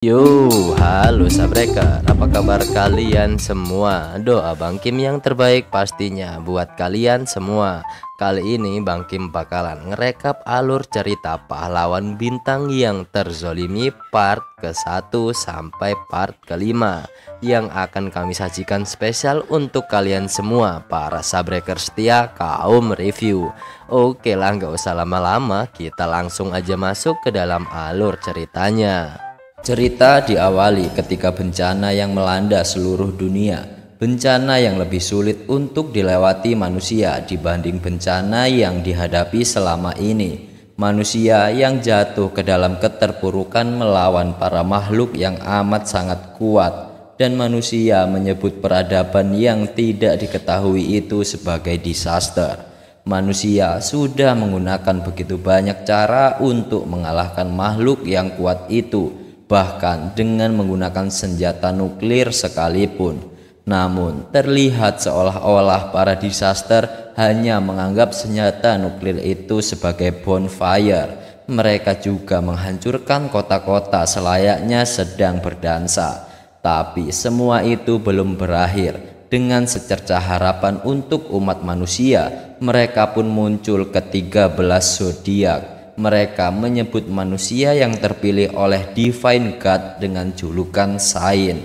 Yo, halo Sabreker, apa kabar kalian semua? Doa Bang Kim yang terbaik pastinya buat kalian semua. Kali ini Bang Kim bakalan ngerekap alur cerita pahlawan bintang yang terzolimi part ke-1 sampai part ke-5 yang akan kami sajikan spesial untuk kalian semua para Sabreker setia kaum review. Oke lah, nggak usah lama-lama, kita langsung aja masuk ke dalam alur ceritanya. Cerita diawali ketika bencana yang melanda seluruh dunia. Bencana yang lebih sulit untuk dilewati manusia dibanding bencana yang dihadapi selama ini. Manusia yang jatuh ke dalam keterpurukan melawan para makhluk yang amat sangat kuat. Dan manusia menyebut peradaban yang tidak diketahui itu sebagai disaster. Manusia sudah menggunakan begitu banyak cara untuk mengalahkan makhluk yang kuat itu, bahkan dengan menggunakan senjata nuklir sekalipun. Namun terlihat seolah-olah para disaster hanya menganggap senjata nuklir itu sebagai bonfire. Mereka juga menghancurkan kota-kota selayaknya sedang berdansa. Tapi semua itu belum berakhir. Dengan secercah harapan untuk umat manusia, mereka pun muncul ke-13 zodiak. Mereka menyebut manusia yang terpilih oleh Divine God dengan julukan Saint.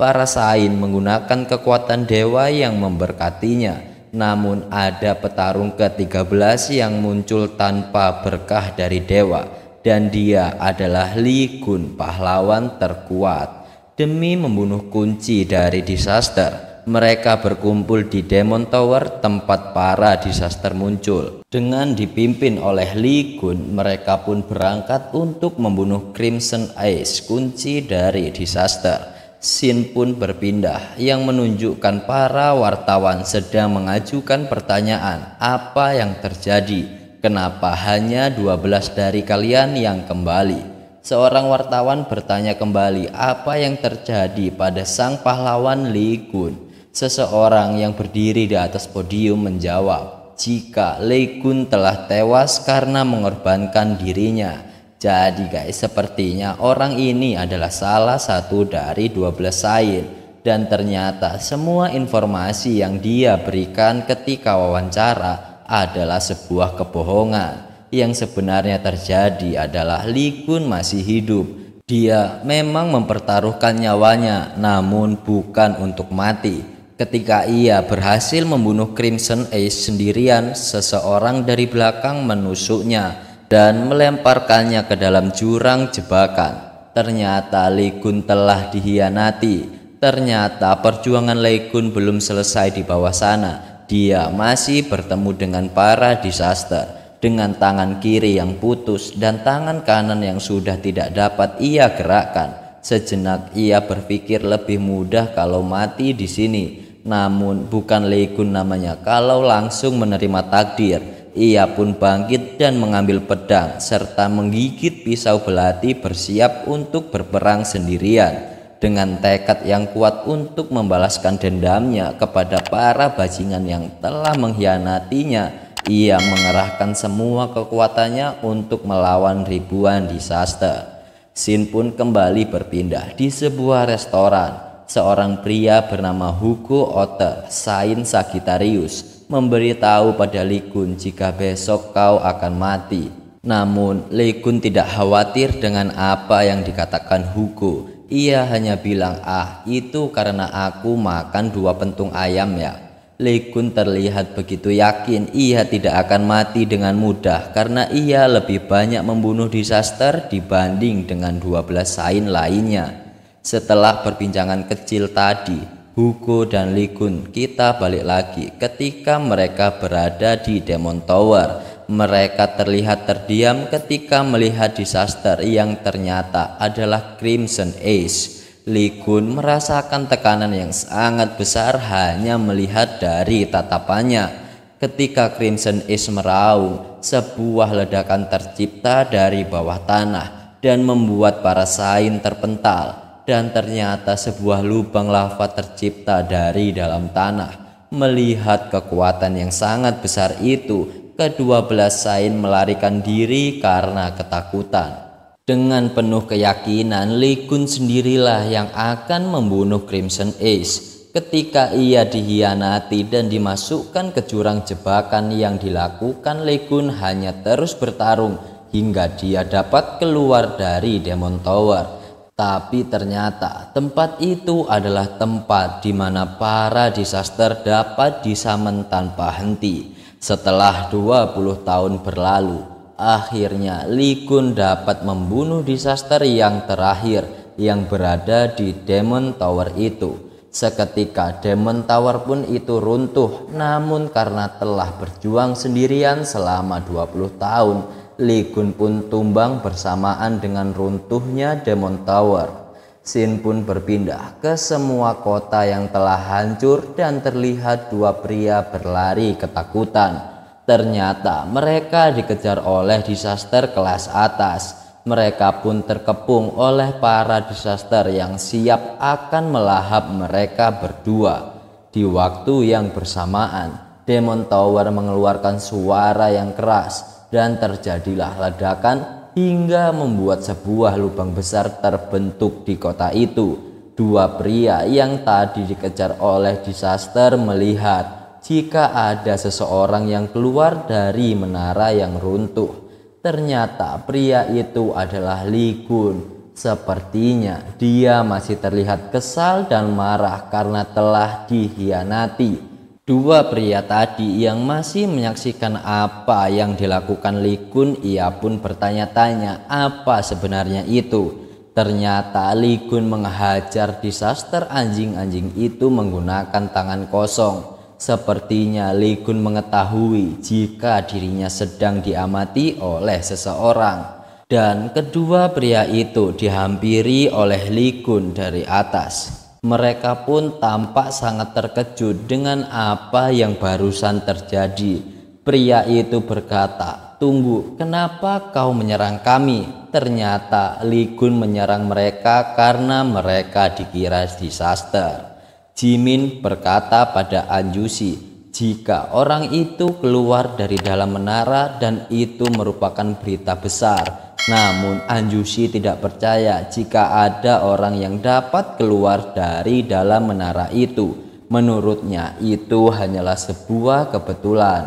Para Saint menggunakan kekuatan dewa yang memberkatinya. Namun ada petarung ke-13 yang muncul tanpa berkah dari dewa, dan dia adalah Lee Gun, pahlawan terkuat. Demi membunuh kunci dari disaster, mereka berkumpul di Demon Tower tempat para disaster muncul. Dengan dipimpin oleh Lee Gun, mereka pun berangkat untuk membunuh Crimson Ace, kunci dari disaster. Scene pun berpindah yang menunjukkan para wartawan sedang mengajukan pertanyaan, apa yang terjadi? Kenapa hanya 12 dari kalian yang kembali? Seorang wartawan bertanya kembali apa yang terjadi pada sang pahlawan Lee Gun. Seseorang yang berdiri di atas podium menjawab, jika Lee Gun telah tewas karena mengorbankan dirinya. Jadi guys, sepertinya orang ini adalah salah satu dari 12 Saint. Dan ternyata semua informasi yang dia berikan ketika wawancara adalah sebuah kebohongan. Yang sebenarnya terjadi adalah Lee Gun masih hidup. Dia memang mempertaruhkan nyawanya, namun bukan untuk mati. Ketika ia berhasil membunuh Crimson Ace sendirian, seseorang dari belakang menusuknya dan melemparkannya ke dalam jurang jebakan. Ternyata Lee Gun telah dihianati. Ternyata perjuangan Lee Gun belum selesai di bawah sana. Dia masih bertemu dengan para disaster. Dengan tangan kiri yang putus dan tangan kanan yang sudah tidak dapat ia gerakkan. Sejenak ia berpikir lebih mudah kalau mati di sini. Namun bukan Lee Gun namanya kalau langsung menerima takdir. Ia pun bangkit dan mengambil pedang serta menggigit pisau belati bersiap untuk berperang sendirian. Dengan tekad yang kuat untuk membalaskan dendamnya kepada para bajingan yang telah mengkhianatinya, ia mengerahkan semua kekuatannya untuk melawan ribuan disaster. Scene pun kembali berpindah di sebuah restoran. Seorang pria bernama Hugo Otter, Saint Sagittarius, memberitahu pada Lee Gun jika besok kau akan mati. Namun Lee Gun tidak khawatir dengan apa yang dikatakan Hugo. Ia hanya bilang, itu karena aku makan 2 pentung ayam ya. Lee Gun terlihat begitu yakin ia tidak akan mati dengan mudah karena ia lebih banyak membunuh disaster dibanding dengan 12 Saint lainnya. Setelah perbincangan kecil tadi, Hugo dan Lee Gun kita balik lagi ketika mereka berada di Demon Tower. Mereka terlihat terdiam ketika melihat disaster yang ternyata adalah Crimson Ace. Lee Gun merasakan tekanan yang sangat besar hanya melihat dari tatapannya. Ketika Crimson Ace meraung, sebuah ledakan tercipta dari bawah tanah dan membuat para Saint terpental. Dan ternyata sebuah lubang lava tercipta dari dalam tanah. Melihat kekuatan yang sangat besar itu, ke-12 Saint melarikan diri karena ketakutan. Dengan penuh keyakinan, Lee Kun sendirilah yang akan membunuh Crimson Ace. Ketika ia dihianati dan dimasukkan ke jurang jebakan yang dilakukan, Lee Kun hanya terus bertarung hingga dia dapat keluar dari Demon Tower. Tapi ternyata tempat itu adalah tempat di mana para disaster dapat disamen tanpa henti. Setelah 20 tahun berlalu, akhirnya Lee Kun dapat membunuh disaster yang terakhir yang berada di Demon Tower itu. Seketika Demon Tower pun itu runtuh, namun karena telah berjuang sendirian selama 20 tahun, Lee Kun pun tumbang bersamaan dengan runtuhnya Demon Tower. Scene pun berpindah ke semua kota yang telah hancur dan terlihat dua pria berlari ketakutan. Ternyata mereka dikejar oleh disaster kelas atas. Mereka pun terkepung oleh para disaster yang siap akan melahap mereka berdua. Di waktu yang bersamaan, Demon Tower mengeluarkan suara yang keras dan terjadilah ledakan hingga membuat sebuah lubang besar terbentuk di kota itu. Dua pria yang tadi dikejar oleh disaster melihat jika ada seseorang yang keluar dari menara yang runtuh. Ternyata pria itu adalah Lee Kun. Sepertinya dia masih terlihat kesal dan marah karena telah dihianati. Dua pria tadi yang masih menyaksikan apa yang dilakukan Lee Kun, ia pun bertanya-tanya apa sebenarnya itu. Ternyata Lee Kun menghajar disaster anjing-anjing itu menggunakan tangan kosong. Sepertinya Lee Kun mengetahui jika dirinya sedang diamati oleh seseorang. Dan kedua pria itu dihampiri oleh Lee Kun dari atas. Mereka pun tampak sangat terkejut dengan apa yang barusan terjadi. Pria itu berkata, "Tunggu, kenapa kau menyerang kami?" Ternyata Lee Kun menyerang mereka karena mereka dikira disaster. Jimin berkata pada Anjusi, jika orang itu keluar dari dalam menara dan itu merupakan berita besar. Namun Anjusi tidak percaya jika ada orang yang dapat keluar dari dalam menara itu. Menurutnya itu hanyalah sebuah kebetulan.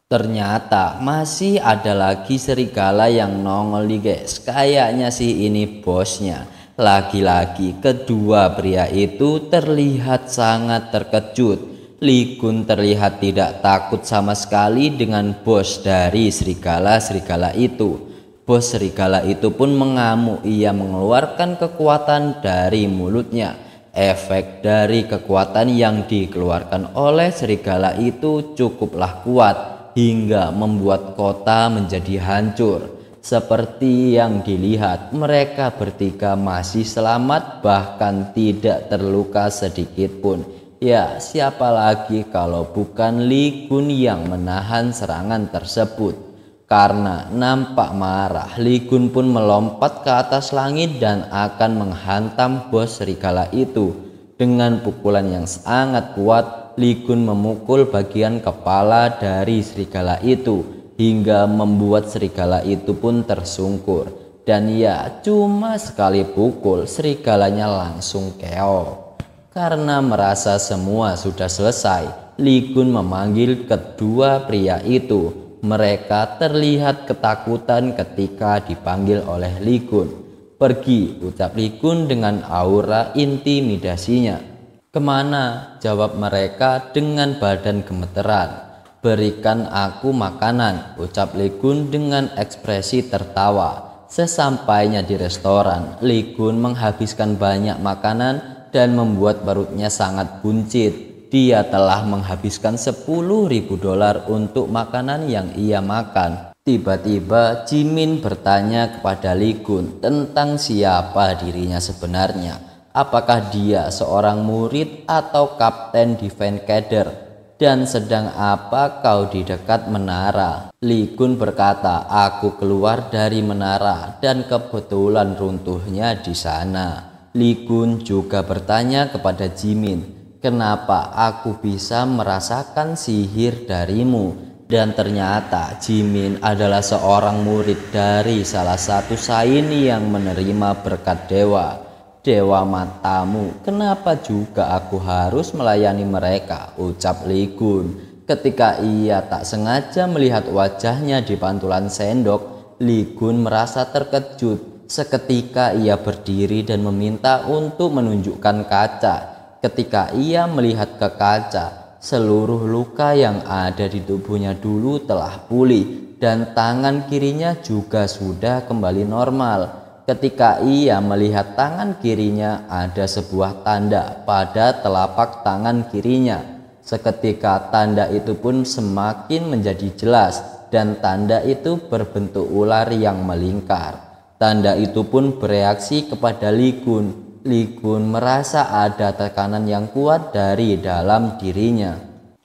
Ternyata masih ada lagi serigala yang nongol nih guys. Kayaknya sih ini bosnya. Lagi-lagi kedua pria itu terlihat sangat terkejut. Lee Kun terlihat tidak takut sama sekali dengan bos dari serigala-serigala itu. Bos serigala itu pun mengamuk. Ia mengeluarkan kekuatan dari mulutnya. Efek dari kekuatan yang dikeluarkan oleh serigala itu cukuplah kuat hingga membuat kota menjadi hancur. Seperti yang dilihat, mereka bertiga masih selamat, bahkan tidak terluka sedikit pun. Ya, siapa lagi kalau bukan Lee Kun yang menahan serangan tersebut. Karena nampak marah, Lee Kun pun melompat ke atas langit dan akan menghantam bos serigala itu. Dengan pukulan yang sangat kuat, Lee Kun memukul bagian kepala dari serigala itu hingga membuat serigala itu pun tersungkur. Dan ya, cuma sekali pukul serigalanya langsung KO. Karena merasa semua sudah selesai, Lee Kun memanggil kedua pria itu. Mereka terlihat ketakutan ketika dipanggil oleh Lee Kun. "Pergi," ucap Lee Kun dengan aura intimidasinya. "Kemana?" jawab mereka dengan badan gemeteran. "Berikan aku makanan," ucap Lee Kun dengan ekspresi tertawa. Sesampainya di restoran, Lee Kun menghabiskan banyak makanan dan membuat perutnya sangat buncit. Dia telah menghabiskan $10.000 untuk makanan yang ia makan. Tiba-tiba Jimin bertanya kepada Lee Kun tentang siapa dirinya sebenarnya. Apakah dia seorang murid atau kapten Divine Cadre? Dan sedang apa kau di dekat menara? Lee Kun berkata, "Aku keluar dari menara dan kebetulan runtuhnya di sana." Lee Kun juga bertanya kepada Jimin, "Kenapa aku bisa merasakan sihir darimu?" Dan ternyata Jimin adalah seorang murid dari salah satu Sain yang menerima berkat dewa. Dewa matamu, kenapa juga aku harus melayani mereka? Ucap Lee Gun. Ketika ia tak sengaja melihat wajahnya di pantulan sendok, Lee Gun merasa terkejut. Seketika ia berdiri dan meminta untuk menunjukkan kaca. Ketika ia melihat ke kaca, seluruh luka yang ada di tubuhnya dulu telah pulih dan tangan kirinya juga sudah kembali normal. Ketika ia melihat tangan kirinya, ada sebuah tanda pada telapak tangan kirinya. Seketika tanda itu pun semakin menjadi jelas dan tanda itu berbentuk ular yang melingkar. Tanda itu pun bereaksi kepada Lee Gun. Lee Gun merasa ada tekanan yang kuat dari dalam dirinya.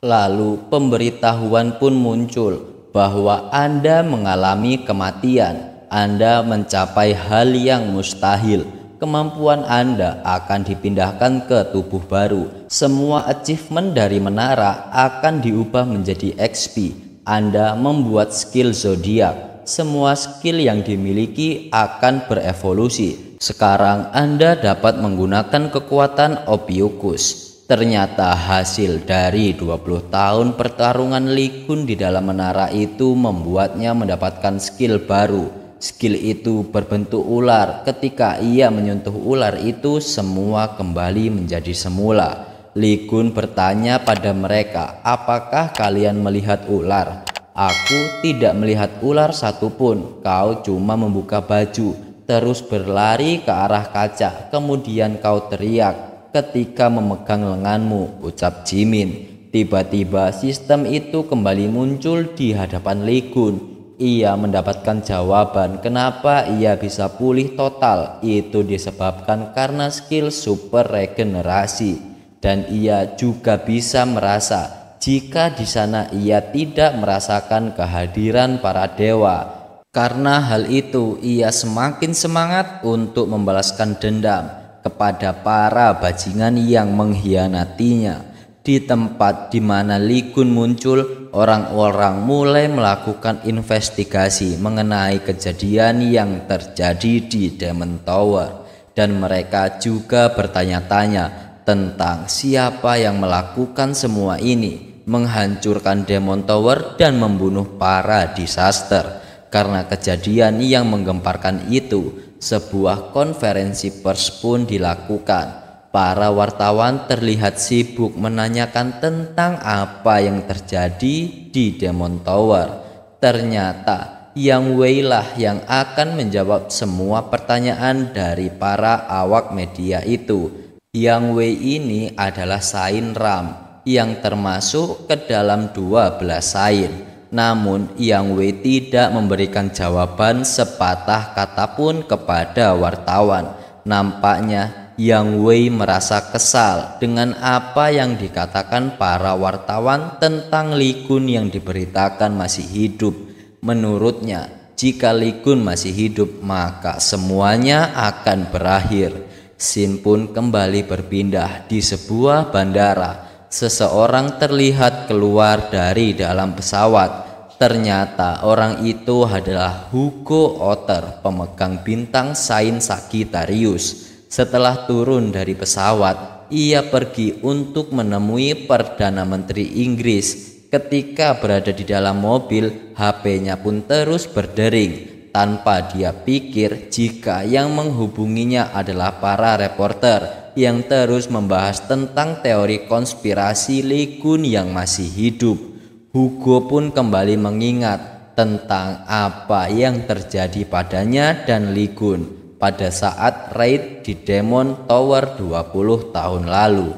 Lalu pemberitahuan pun muncul bahwa Anda mengalami kematian. Anda mencapai hal yang mustahil. Kemampuan Anda akan dipindahkan ke tubuh baru. Semua achievement dari menara akan diubah menjadi XP. Anda membuat skill zodiak. Semua skill yang dimiliki akan berevolusi. Sekarang Anda dapat menggunakan kekuatan Ophiuchus. Ternyata hasil dari 20 tahun pertarungan Lee Gun di dalam menara itu membuatnya mendapatkan skill baru. Skill itu berbentuk ular. Ketika ia menyentuh ular itu, semua kembali menjadi semula. Lee Gun bertanya pada mereka, apakah kalian melihat ular? Aku tidak melihat ular satupun. Kau cuma membuka baju, terus berlari ke arah kaca, kemudian kau teriak ketika memegang lenganmu, ucap Jimin. Tiba-tiba sistem itu kembali muncul di hadapan Lee Gun. Ia mendapatkan jawaban kenapa ia bisa pulih total. Itu disebabkan karena skill super regenerasi. Dan ia juga bisa merasa jika di sana ia tidak merasakan kehadiran para dewa. Karena hal itu, ia semakin semangat untuk membalaskan dendam kepada para bajingan yang mengkhianatinya. Di tempat di mana Lee Gun muncul, orang-orang mulai melakukan investigasi mengenai kejadian yang terjadi di Demon Tower. Dan mereka juga bertanya-tanya tentang siapa yang melakukan semua ini, menghancurkan Demon Tower dan membunuh para disaster. Karena kejadian yang menggemparkan itu, sebuah konferensi pers pun dilakukan. Para wartawan terlihat sibuk menanyakan tentang apa yang terjadi di Demon Tower. Ternyata Yang Wei lah yang akan menjawab semua pertanyaan dari para awak media itu. Yang Wei ini adalah Sain Ram yang termasuk ke dalam 12 Sain. Namun Yang Wei tidak memberikan jawaban sepatah kata pun kepada wartawan. Nampaknya Yang Wei merasa kesal dengan apa yang dikatakan para wartawan tentang Lee Gun yang diberitakan masih hidup. Menurutnya, jika Lee Gun masih hidup, maka semuanya akan berakhir. Scene pun kembali berpindah di sebuah bandara. Seseorang terlihat keluar dari dalam pesawat. Ternyata orang itu adalah Hugo Otter, pemegang bintang Sain Sagittarius. Setelah turun dari pesawat, ia pergi untuk menemui Perdana Menteri Inggris. Ketika berada di dalam mobil, HP-nya pun terus berdering. Tanpa dia pikir jika yang menghubunginya adalah para reporter yang terus membahas tentang teori konspirasi Lee Gun yang masih hidup. Hugo pun kembali mengingat tentang apa yang terjadi padanya dan Lee Gun pada saat raid di Demon Tower 20 tahun lalu.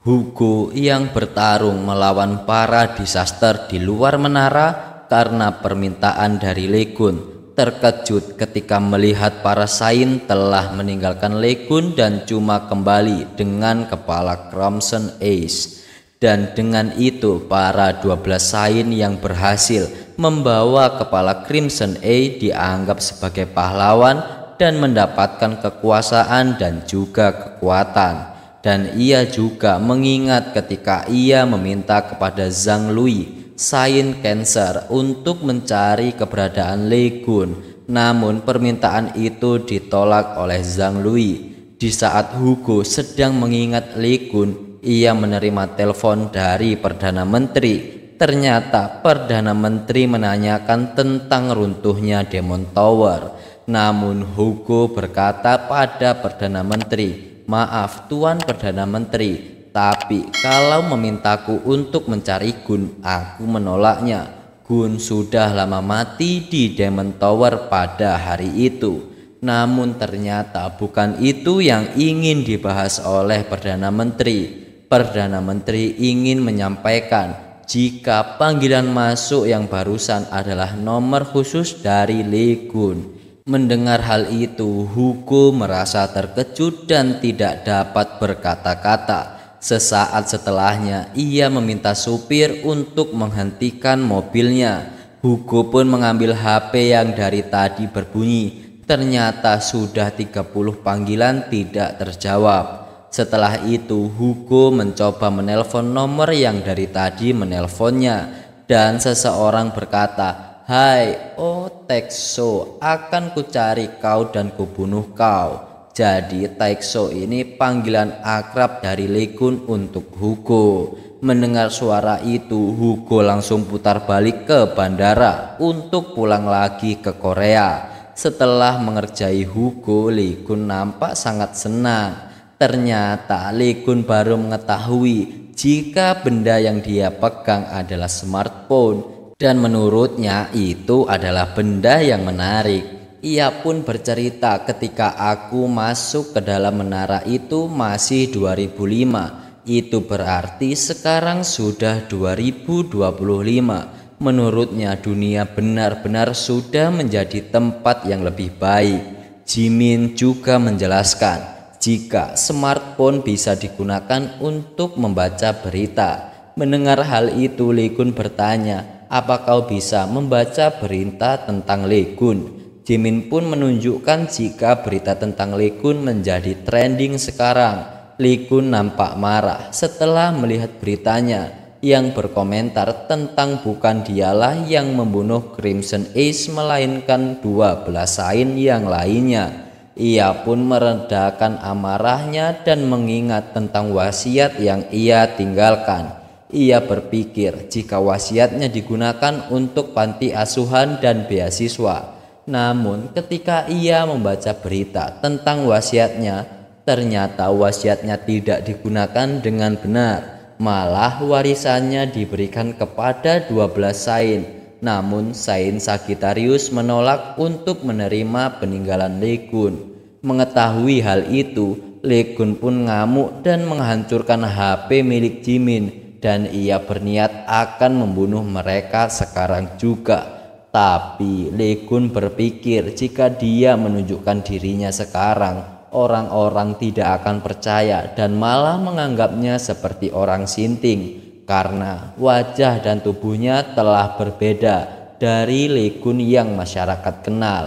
Hugo yang bertarung melawan para disaster di luar menara karena permintaan dari Lee Gun terkejut ketika melihat para Sain telah meninggalkan Lee Gun dan cuma kembali dengan kepala Crimson Ace. Dan dengan itu para 12 Sain yang berhasil membawa kepala Crimson Ace dianggap sebagai pahlawan dan mendapatkan kekuasaan dan juga kekuatan. Dan ia juga mengingat ketika ia meminta kepada Zhang Lui Saint Cancer untuk mencari keberadaan Lee Kun. Namun permintaan itu ditolak oleh Zhang Lui. Di saat Hugo sedang mengingat Lee Kun, ia menerima telepon dari Perdana Menteri. Ternyata Perdana Menteri menanyakan tentang runtuhnya Demon Tower. Namun Hugo berkata pada Perdana Menteri, "Maaf Tuan Perdana Menteri, tapi kalau memintaku untuk mencari Gun, aku menolaknya. Gun sudah lama mati di Demon Tower pada hari itu." Namun ternyata bukan itu yang ingin dibahas oleh Perdana Menteri. Perdana Menteri ingin menyampaikan jika panggilan masuk yang barusan adalah nomor khusus dari Lee Gun. Mendengar hal itu, Hugo merasa terkejut dan tidak dapat berkata-kata. Sesaat setelahnya, ia meminta supir untuk menghentikan mobilnya. Hugo pun mengambil HP yang dari tadi berbunyi. Ternyata sudah 30 panggilan tidak terjawab. Setelah itu, Hugo mencoba menelpon nomor yang dari tadi menelponnya. Dan seseorang berkata, "Hai, oh Taekso, akan kucari kau dan kubunuh kau." Jadi Taekso ini panggilan akrab dari Lee Kun untuk Hugo. Mendengar suara itu, Hugo langsung putar balik ke bandara untuk pulang lagi ke Korea. Setelah mengerjai Hugo, Lee Kun nampak sangat senang. Ternyata Lee Kun baru mengetahui jika benda yang dia pegang adalah smartphone. Dan menurutnya itu adalah benda yang menarik. Ia pun bercerita, ketika aku masuk ke dalam menara itu masih 2005. Itu berarti sekarang sudah 2025. Menurutnya dunia benar-benar sudah menjadi tempat yang lebih baik. Jimin juga menjelaskan jika smartphone bisa digunakan untuk membaca berita. Mendengar hal itu, Lee Kun bertanya, "Apa kau bisa membaca berita tentang Lee Kun?" Jimin pun menunjukkan jika berita tentang Lee Kun menjadi trending sekarang. Lee Kun nampak marah setelah melihat beritanya yang berkomentar tentang bukan dialah yang membunuh Crimson Ace melainkan 12 Saint yang lainnya. Ia pun meredakan amarahnya dan mengingat tentang wasiat yang ia tinggalkan. Ia berpikir jika wasiatnya digunakan untuk panti asuhan dan beasiswa. Namun ketika ia membaca berita tentang wasiatnya, ternyata wasiatnya tidak digunakan dengan benar. Malah warisannya diberikan kepada 12 Saint. Namun Saint Sagittarius menolak untuk menerima peninggalan Lee Kun. Mengetahui hal itu, Lee Kun pun ngamuk dan menghancurkan HP milik Jimin. Dan ia berniat akan membunuh mereka sekarang juga. Tapi Lee Kun berpikir jika dia menunjukkan dirinya sekarang, orang-orang tidak akan percaya dan malah menganggapnya seperti orang sinting. Karena wajah dan tubuhnya telah berbeda dari Lee Kun yang masyarakat kenal.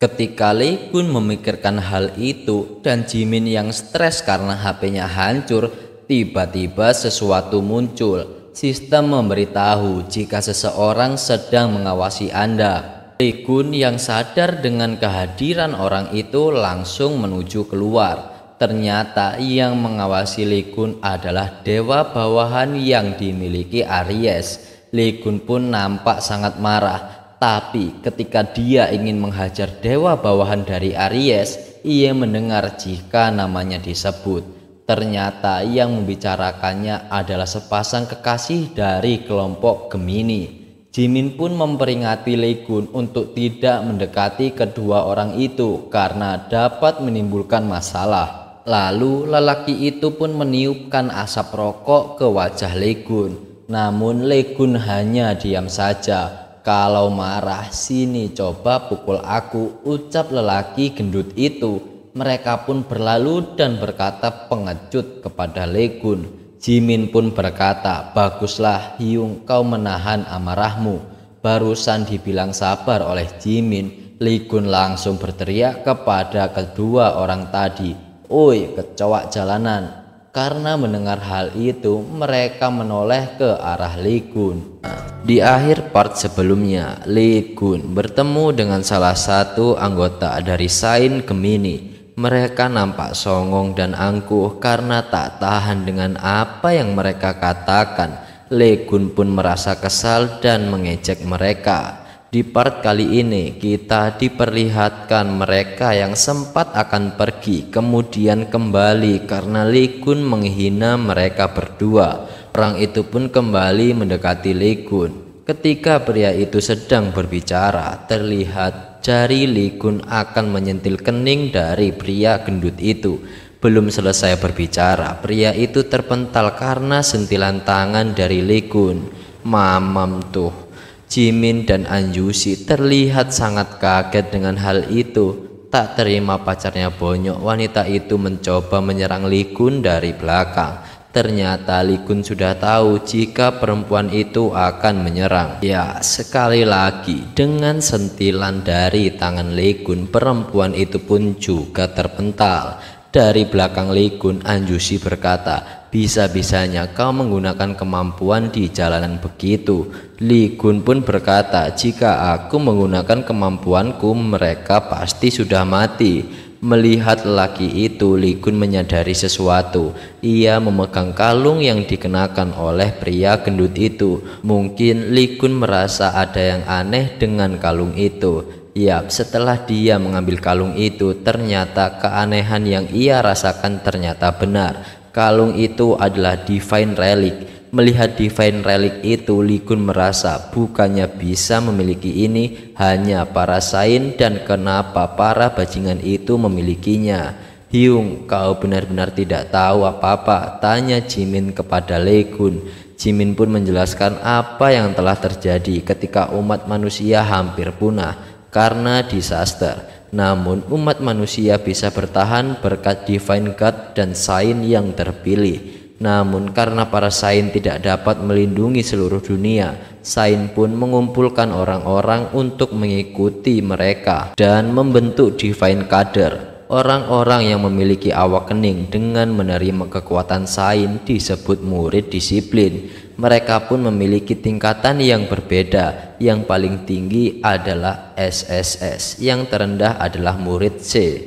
Ketika Lee Kun memikirkan hal itu dan Jimin yang stres karena HP-nya hancur, tiba-tiba sesuatu muncul. Sistem memberitahu jika seseorang sedang mengawasi Anda. Lee Kun yang sadar dengan kehadiran orang itu langsung menuju keluar. Ternyata yang mengawasi Lee Kun adalah dewa bawahan yang dimiliki Aries. Lee Kun pun nampak sangat marah. Tapi ketika dia ingin menghajar dewa bawahan dari Aries, ia mendengar jika namanya disebut. Ternyata yang membicarakannya adalah sepasang kekasih dari kelompok Gemini. Jimin pun memperingati Lee Kun untuk tidak mendekati kedua orang itu karena dapat menimbulkan masalah. Lalu lelaki itu pun meniupkan asap rokok ke wajah Lee Kun. Namun Lee Kun hanya diam saja. "Kalau marah, sini coba pukul aku," ucap lelaki gendut itu. Mereka pun berlalu dan berkata pengecut kepada Lee Kun. Jimin pun berkata, "Baguslah Hyung, kau menahan amarahmu." Barusan dibilang sabar oleh Jimin, Lee Kun langsung berteriak kepada kedua orang tadi, "Oi, kecoak jalanan, Karena mendengar hal itu, mereka menoleh ke arah Lee Kun. Di akhir part sebelumnya, Lee Kun bertemu dengan salah satu anggota dari Saint Gemini. Mereka nampak songong dan angkuh karena tak tahan dengan apa yang mereka katakan. Lee Kun pun merasa kesal dan mengejek mereka. Di part kali ini kita diperlihatkan mereka yang sempat akan pergi kemudian kembali karena Lee Kun menghina mereka berdua. Orang itu pun kembali mendekati Lee Kun. Ketika pria itu sedang berbicara, terlihat jari Lee Kun akan menyentil kening dari pria gendut itu. Belum selesai berbicara, pria itu terpental karena sentilan tangan dari Lee Kun. Mamam tuh. Jimin dan Anjusi terlihat sangat kaget dengan hal itu. Tak terima pacarnya bonyok, wanita itu mencoba menyerang Lee Kun dari belakang. Ternyata Lee Kun sudah tahu jika perempuan itu akan menyerang. Ya, sekali lagi dengan sentilan dari tangan Lee Kun, perempuan itu pun juga terpental. Dari belakang Lee Kun, Anjusi berkata, "Bisa-bisanya kau menggunakan kemampuan di jalanan begitu." Lee Kun pun berkata, "Jika aku menggunakan kemampuanku, mereka pasti sudah mati." Melihat lelaki itu, Lee Kun menyadari sesuatu. Ia memegang kalung yang dikenakan oleh pria gendut itu. Mungkin Lee Kun merasa ada yang aneh dengan kalung itu. Yap, setelah dia mengambil kalung itu, ternyata keanehan yang ia rasakan ternyata benar. Kalung itu adalah Divine Relic. Melihat Divine Relic itu, Lee Kun merasa bukannya bisa memiliki ini hanya para Saint, dan kenapa para bajingan itu memilikinya. "Hyung, kau benar-benar tidak tahu apa-apa?" tanya Jimin kepada Lee Kun. Jimin pun menjelaskan apa yang telah terjadi ketika umat manusia hampir punah karena disaster. Namun umat manusia bisa bertahan berkat Divine God dan Saint yang terpilih. Namun karena para Saint tidak dapat melindungi seluruh dunia, Saint pun mengumpulkan orang-orang untuk mengikuti mereka dan membentuk Divine Cadre. Orang-orang yang memiliki awak kening dengan menerima kekuatan Saint disebut murid disiplin. Mereka pun memiliki tingkatan yang berbeda. Yang paling tinggi adalah SSS, yang terendah adalah murid C.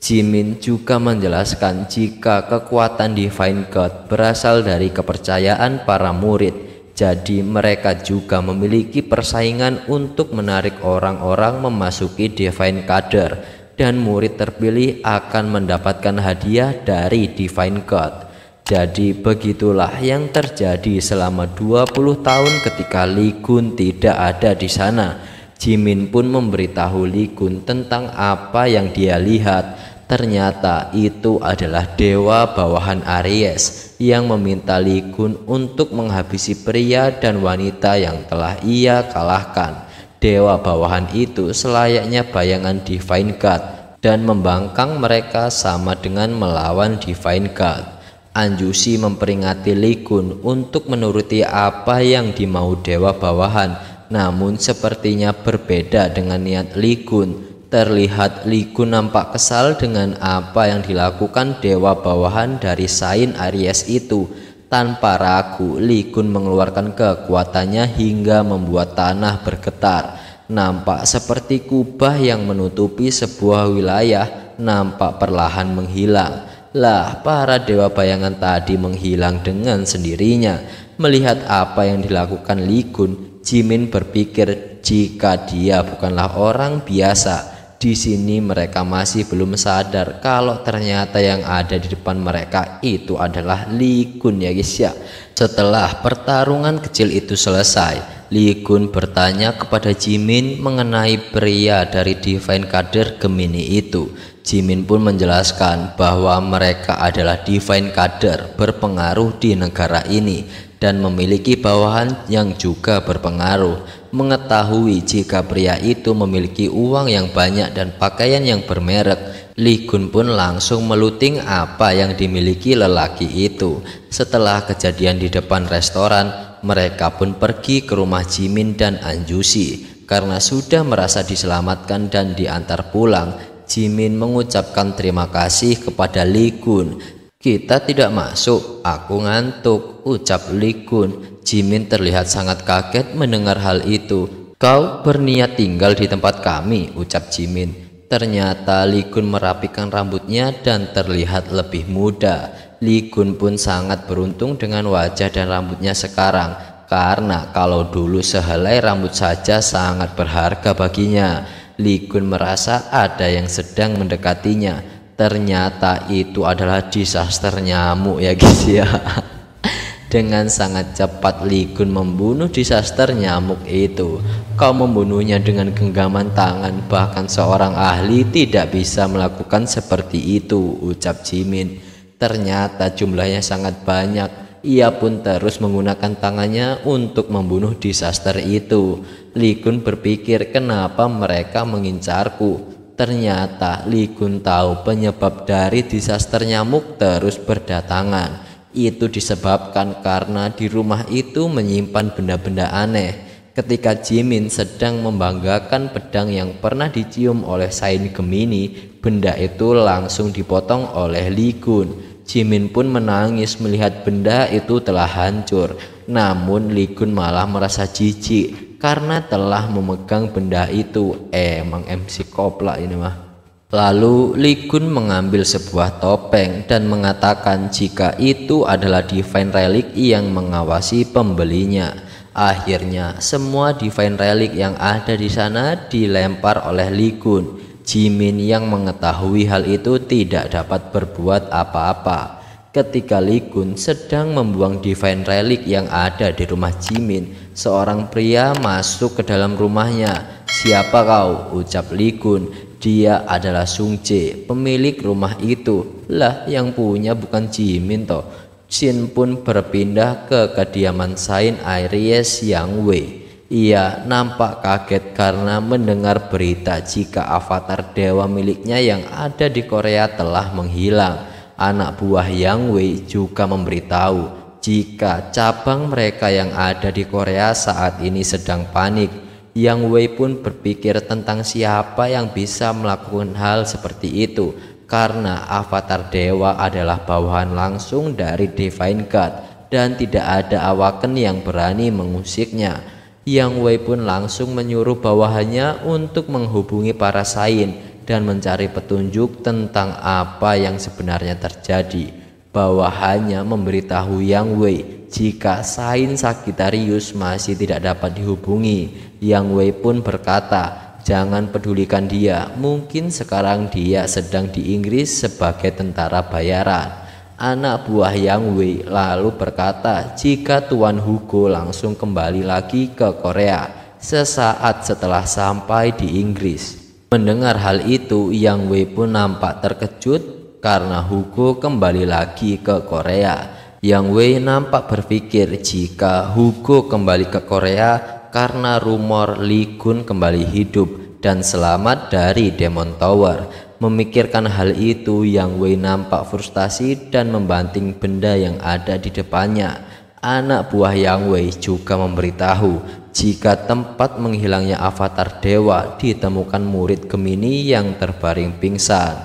Jimin juga menjelaskan jika kekuatan Divine God berasal dari kepercayaan para murid. Jadi mereka juga memiliki persaingan untuk menarik orang-orang memasuki Divine Cadre, dan murid terpilih akan mendapatkan hadiah dari Divine God. Jadi begitulah yang terjadi selama 20 tahun ketika Lee Kun tidak ada di sana. Jimin pun memberitahu Lee Kun tentang apa yang dia lihat. Ternyata itu adalah dewa bawahan Aries yang meminta Lee Kun untuk menghabisi pria dan wanita yang telah ia kalahkan. Dewa bawahan itu selayaknya bayangan Divine God, dan membangkang mereka sama dengan melawan Divine God. Anjusi memperingati Lee Kun untuk menuruti apa yang dimau dewa bawahan, namun sepertinya berbeda dengan niat Lee Kun. Terlihat Lee Kun nampak kesal dengan apa yang dilakukan dewa bawahan dari Saint Aries itu. Tanpa ragu, Lee Kun mengeluarkan kekuatannya hingga membuat tanah bergetar. Nampak seperti kubah yang menutupi sebuah wilayah, nampak perlahan menghilang. Lah, para dewa bayangan tadi menghilang dengan sendirinya. Melihat apa yang dilakukan Lee Kun, Jimin berpikir jika dia bukanlah orang biasa. Di sini mereka masih belum sadar kalau ternyata yang ada di depan mereka itu adalah Lee Kun, ya guys ya. Setelah pertarungan kecil itu selesai, Lee Kun bertanya kepada Jimin mengenai pria dari Divine Cadre Gemini itu. Jimin pun menjelaskan bahwa mereka adalah Divine Cadre berpengaruh di negara ini dan memiliki bawahan yang juga berpengaruh. Mengetahui jika pria itu memiliki uang yang banyak dan pakaian yang bermerek, Lee Kun pun langsung meluting apa yang dimiliki lelaki itu. Setelah kejadian di depan restoran, mereka pun pergi ke rumah Jimin dan Anjusi. Karena sudah merasa diselamatkan dan diantar pulang, Jimin mengucapkan terima kasih kepada Lee Kun. Kita tidak masuk, aku ngantuk, ucap Li Kun. Jimin terlihat sangat kaget mendengar hal itu. Kau berniat tinggal di tempat kami, ucap Jimin. Ternyata Li Kun merapikan rambutnya dan terlihat lebih muda. Li Kun pun sangat beruntung dengan wajah dan rambutnya sekarang, karena kalau dulu sehelai rambut saja sangat berharga baginya. Li Kun merasa ada yang sedang mendekatinya. Ternyata itu adalah disaster nyamuk ya guys ya. Dengan sangat cepat Li Kun membunuh disaster nyamuk itu. Kau membunuhnya dengan genggaman tangan, bahkan seorang ahli tidak bisa melakukan seperti itu, ucap Jimin. Ternyata jumlahnya sangat banyak. Ia pun terus menggunakan tangannya untuk membunuh disaster itu. Li Kun berpikir, kenapa mereka mengincarku? Ternyata Li Kun tahu penyebab dari disaster nyamuk terus berdatangan. Itu disebabkan karena di rumah itu menyimpan benda-benda aneh. Ketika Jimin sedang membanggakan pedang yang pernah dicium oleh Sain Gemini, benda itu langsung dipotong oleh Li Kun. Jimin pun menangis melihat benda itu telah hancur. Namun Li Kun malah merasa jijik karena telah memegang benda itu. Emang MC koplak ini mah. Lalu Li Kun mengambil sebuah topeng dan mengatakan jika itu adalah divine relic yang mengawasi pembelinya. Akhirnya semua divine relic yang ada di sana dilempar oleh Li Kun. Jimin yang mengetahui hal itu tidak dapat berbuat apa-apa. Ketika Li Kun sedang membuang divine relic yang ada di rumah Jimin, seorang pria masuk ke dalam rumahnya. Siapa kau? Ucap Li Kun. Dia adalah Sung Jae, pemilik rumah itu. Lah, yang punya bukan Jimin toh. Shin pun berpindah ke kediaman Sain Aries Yang Wei. Ia nampak kaget karena mendengar berita jika avatar dewa miliknya yang ada di Korea telah menghilang. Anak buah Yang Wei juga memberitahu jika cabang mereka yang ada di Korea saat ini sedang panik. Yang Wei pun berpikir tentang siapa yang bisa melakukan hal seperti itu, karena avatar dewa adalah bawahan langsung dari Divine God dan tidak ada awaken yang berani mengusiknya. Yang Wei pun langsung menyuruh bawahannya untuk menghubungi para Sain dan mencari petunjuk tentang apa yang sebenarnya terjadi. Bawahannya memberitahu Yang Wei jika Sain Sagittarius masih tidak dapat dihubungi. Yang Wei pun berkata, jangan pedulikan dia, mungkin sekarang dia sedang di Inggris sebagai tentara bayaran. Anak buah Yang Wei lalu berkata jika Tuan Hugo langsung kembali lagi ke Korea sesaat setelah sampai di Inggris. Mendengar hal itu, Yang Wei pun nampak terkejut karena Hugo kembali lagi ke Korea. Yang Wei nampak berpikir jika Hugo kembali ke Korea karena rumor Li Kun kembali hidup dan selamat dari Demon Tower. Memikirkan hal itu, Yang Wei nampak frustasi dan membanting benda yang ada di depannya. Anak buah Yang Wei juga memberitahu jika tempat menghilangnya avatar dewa ditemukan murid Gemini yang terbaring pingsan.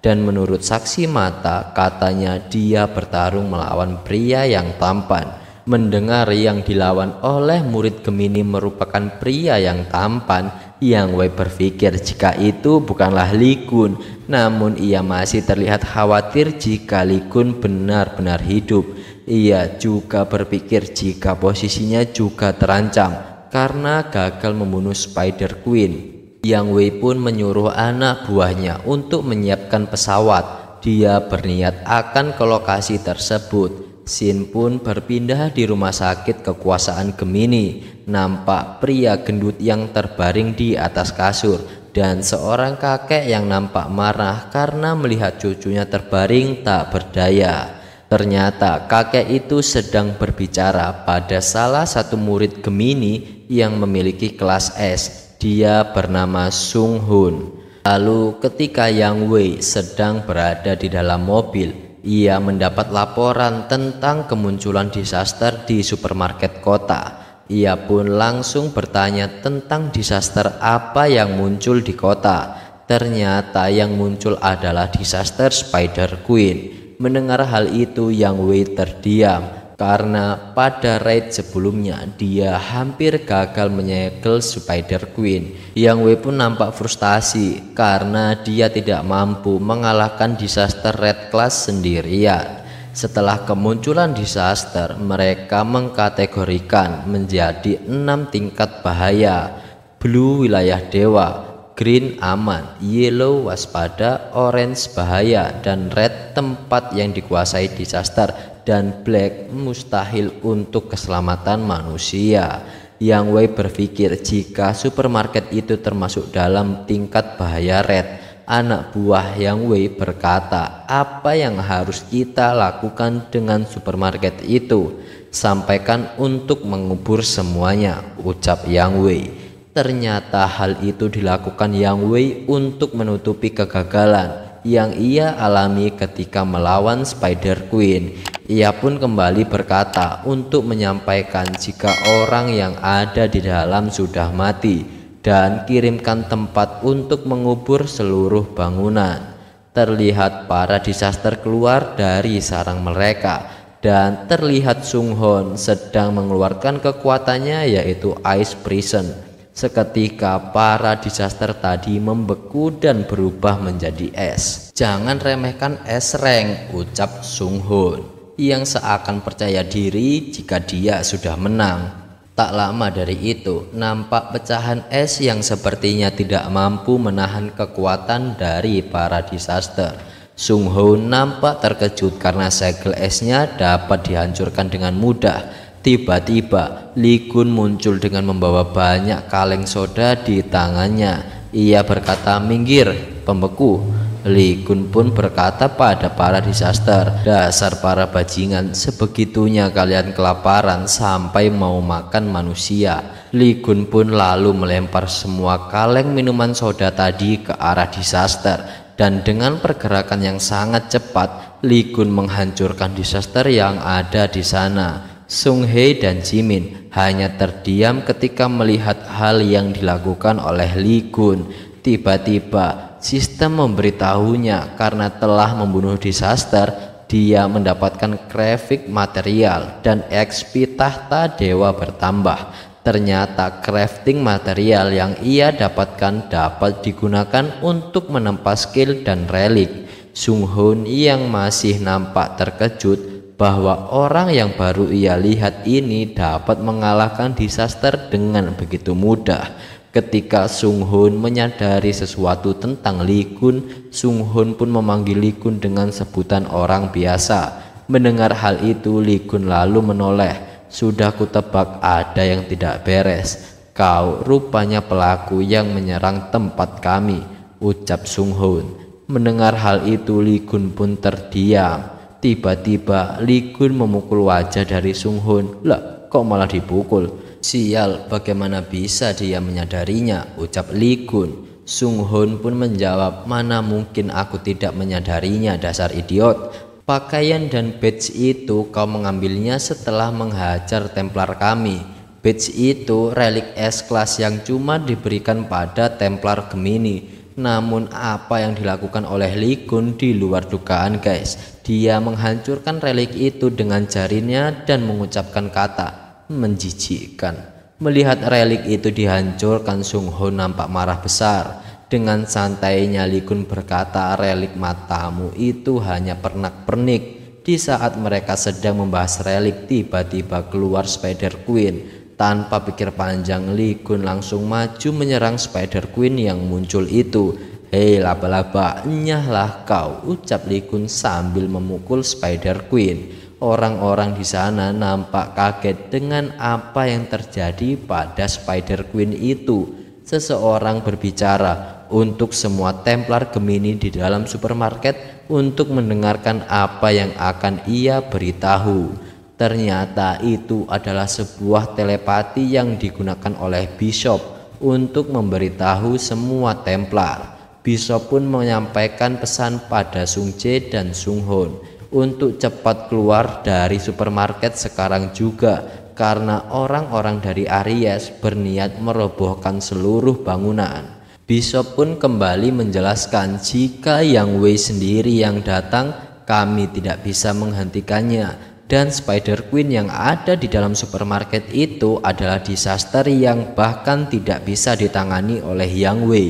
Dan menurut saksi mata, katanya dia bertarung melawan pria yang tampan. Mendengar yang dilawan oleh murid Gemini merupakan pria yang tampan, Yang Wei berpikir jika itu bukanlah Li Kun. Namun ia masih terlihat khawatir jika Li Kun benar-benar hidup. Ia juga berpikir jika posisinya juga terancam karena gagal membunuh Spider Queen. Yang Wei pun menyuruh anak buahnya untuk menyiapkan pesawat. Dia berniat akan ke lokasi tersebut. Shin pun berpindah di rumah sakit kekuasaan Gemini. Nampak pria gendut yang terbaring di atas kasur dan seorang kakek yang nampak marah karena melihat cucunya terbaring tak berdaya. Ternyata kakek itu sedang berbicara pada salah satu murid Gemini yang memiliki kelas S. Dia bernama Sung Hun. Lalu ketika Yang Wei sedang berada di dalam mobil, ia mendapat laporan tentang kemunculan disaster di supermarket kota. Ia pun langsung bertanya tentang disaster apa yang muncul di kota. Ternyata yang muncul adalah disaster Spider Queen. Mendengar hal itu, Yang Wei terdiam karena pada raid sebelumnya dia hampir gagal menyegel Spider Queen. Yang Wei pun nampak frustasi karena dia tidak mampu mengalahkan Disaster Red Class sendirian. Setelah kemunculan Disaster, mereka mengkategorikan menjadi 6 tingkat bahaya. Blue wilayah dewa, Green aman, Yellow waspada, Orange bahaya, dan Red tempat yang dikuasai Disaster, dan Black mustahil untuk keselamatan manusia. Yang Wei berpikir jika supermarket itu termasuk dalam tingkat bahaya Red. Anak buah Yang Wei berkata, apa yang harus kita lakukan dengan supermarket itu? Sampaikan untuk mengubur semuanya, ucap Yang Wei. Ternyata hal itu dilakukan Yang Wei untuk menutupi kegagalan yang ia alami ketika melawan Spider Queen. Ia pun kembali berkata untuk menyampaikan jika orang yang ada di dalam sudah mati dan kirimkan tempat untuk mengubur seluruh bangunan. Terlihat para Disaster keluar dari sarang mereka dan terlihat Sung Hoon sedang mengeluarkan kekuatannya yaitu Ice Prison. Seketika para Disaster tadi membeku dan berubah menjadi es. Jangan remehkan es rank, ucap Sung Hoon yang seakan percaya diri jika dia sudah menang. Tak lama dari itu, nampak pecahan es yang sepertinya tidak mampu menahan kekuatan dari para Disaster. Sung Hoon nampak terkejut karena segel esnya dapat dihancurkan dengan mudah. Tiba-tiba, Lee Kun muncul dengan membawa banyak kaleng soda di tangannya. Ia berkata, minggir, pembeku. Lee Kun pun berkata pada para Disaster, dasar para bajingan, sebegitunya kalian kelaparan sampai mau makan manusia. Lee Kun pun lalu melempar semua kaleng minuman soda tadi ke arah Disaster, dan dengan pergerakan yang sangat cepat, Lee Kun menghancurkan Disaster yang ada di sana. Sung Hei dan Jimin hanya terdiam ketika melihat hal yang dilakukan oleh Lee Kun. Tiba-tiba sistem memberitahunya karena telah membunuh Disaster, dia mendapatkan crafting material dan XP tahta dewa bertambah. Ternyata crafting material yang ia dapatkan dapat digunakan untuk menempa skill dan relik. Sung Hoon yang masih nampak terkejut bahwa orang yang baru ia lihat ini dapat mengalahkan Disaster dengan begitu mudah. Ketika Sung Hoon menyadari sesuatu tentang Lee Kun, Sung Hoon pun memanggil Lee Kun dengan sebutan orang biasa. Mendengar hal itu, Lee Kun lalu menoleh. Sudah kutebak ada yang tidak beres. Kau rupanya pelaku yang menyerang tempat kami, ucap Sung Hoon. Mendengar hal itu, Lee Kun pun terdiam. Tiba-tiba Lee Kun memukul wajah dari Sung Hoon. Lah, kok malah dipukul? Sial, bagaimana bisa dia menyadarinya, ucap Lee Kun. Sung Hoon pun menjawab, mana mungkin aku tidak menyadarinya, dasar idiot. Pakaian dan badge itu kau mengambilnya setelah menghajar Templar kami. Badge itu relik S-Class yang cuma diberikan pada Templar Gemini. Namun apa yang dilakukan oleh Lee Kun di luar dugaan, guys. Dia menghancurkan relik itu dengan jarinya dan mengucapkan kata menjijikkan. Melihat relik itu dihancurkan, Sung Hoon nampak marah besar. Dengan santainya Lee Kun berkata, relik matamu itu hanya pernak-pernik. Di saat mereka sedang membahas relik, tiba-tiba keluar Spider Queen. Tanpa pikir panjang, Lee Kun langsung maju menyerang Spider Queen yang muncul itu. Hei laba-laba, nyahlah kau, ucap Lee Kun sambil memukul Spider Queen. Orang-orang di sana nampak kaget dengan apa yang terjadi pada Spider Queen itu. Seseorang berbicara untuk semua Templar Gemini di dalam supermarket untuk mendengarkan apa yang akan ia beritahu. Ternyata itu adalah sebuah telepati yang digunakan oleh Bishop untuk memberitahu semua Templar. Bishop pun menyampaikan pesan pada Sung Jae dan Sung Hoon untuk cepat keluar dari supermarket sekarang juga, karena orang-orang dari Aries berniat merobohkan seluruh bangunan. Bishop pun kembali menjelaskan jika Yang Wei sendiri yang datang Kami tidak bisa menghentikannya. Dan Spider Queen yang ada di dalam supermarket itu adalah disaster yang bahkan tidak bisa ditangani oleh Yang Wei.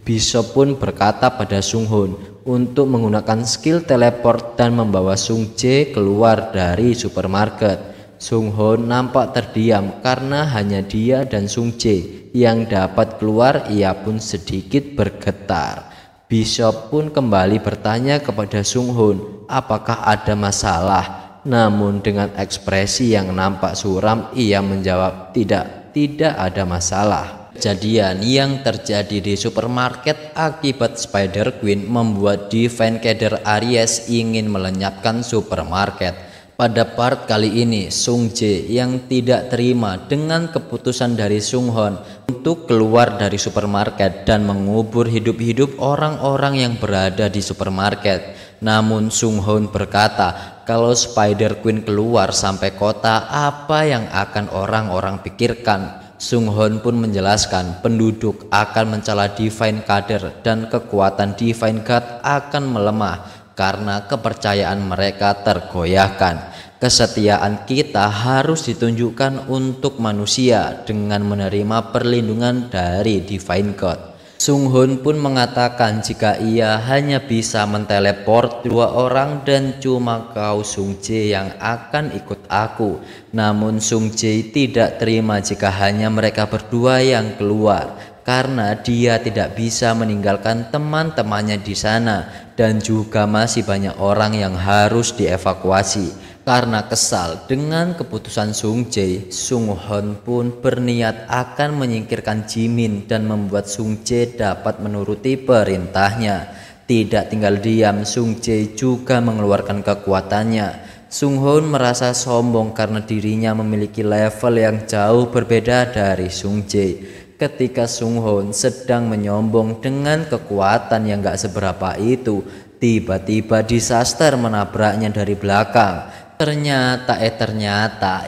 Bishop pun berkata pada Sung Hoon untuk menggunakan skill teleport dan membawa Sung Jae keluar dari supermarket. Sung Hoon nampak terdiam karena hanya dia dan Sung Jae yang dapat keluar. Ia pun sedikit bergetar. Bishop pun kembali bertanya kepada Sung Hoon apakah ada masalah. Namun dengan ekspresi yang nampak suram ia menjawab tidak ada masalah. Kejadian yang terjadi di supermarket akibat Spider Queen membuat Divine Kader Aries ingin melenyapkan supermarket. Pada part kali ini Sung Jae yang tidak terima dengan keputusan dari Sung Hoon untuk keluar dari supermarket dan mengubur hidup-hidup orang-orang yang berada di supermarket. Namun Sung Hoon berkata kalau Spider Queen keluar sampai kota, apa yang akan orang-orang pikirkan? Sung Hoon pun menjelaskan penduduk akan mencela Divine Kader dan kekuatan Divine God akan melemah karena kepercayaan mereka tergoyahkan. Kesetiaan kita harus ditunjukkan untuk manusia dengan menerima perlindungan dari Divine God. Sung Hoon pun mengatakan jika ia hanya bisa menteleport 2 orang dan cuma kau Sung Jae yang akan ikut aku. Namun Sung Jae tidak terima jika hanya mereka berdua yang keluar karena dia tidak bisa meninggalkan teman-temannya di sana dan juga masih banyak orang yang harus dievakuasi. Karena kesal dengan keputusan Sung Jae, Sung Hoon pun berniat akan menyingkirkan Jimin dan membuat Sung Jae dapat menuruti perintahnya. Tidak tinggal diam, Sung Jae juga mengeluarkan kekuatannya. Sung Hoon merasa sombong karena dirinya memiliki level yang jauh berbeda dari Sung Jae. Ketika Sung Hoon sedang menyombong dengan kekuatan yang gak seberapa itu, tiba-tiba disaster menabraknya dari belakang. Ternyata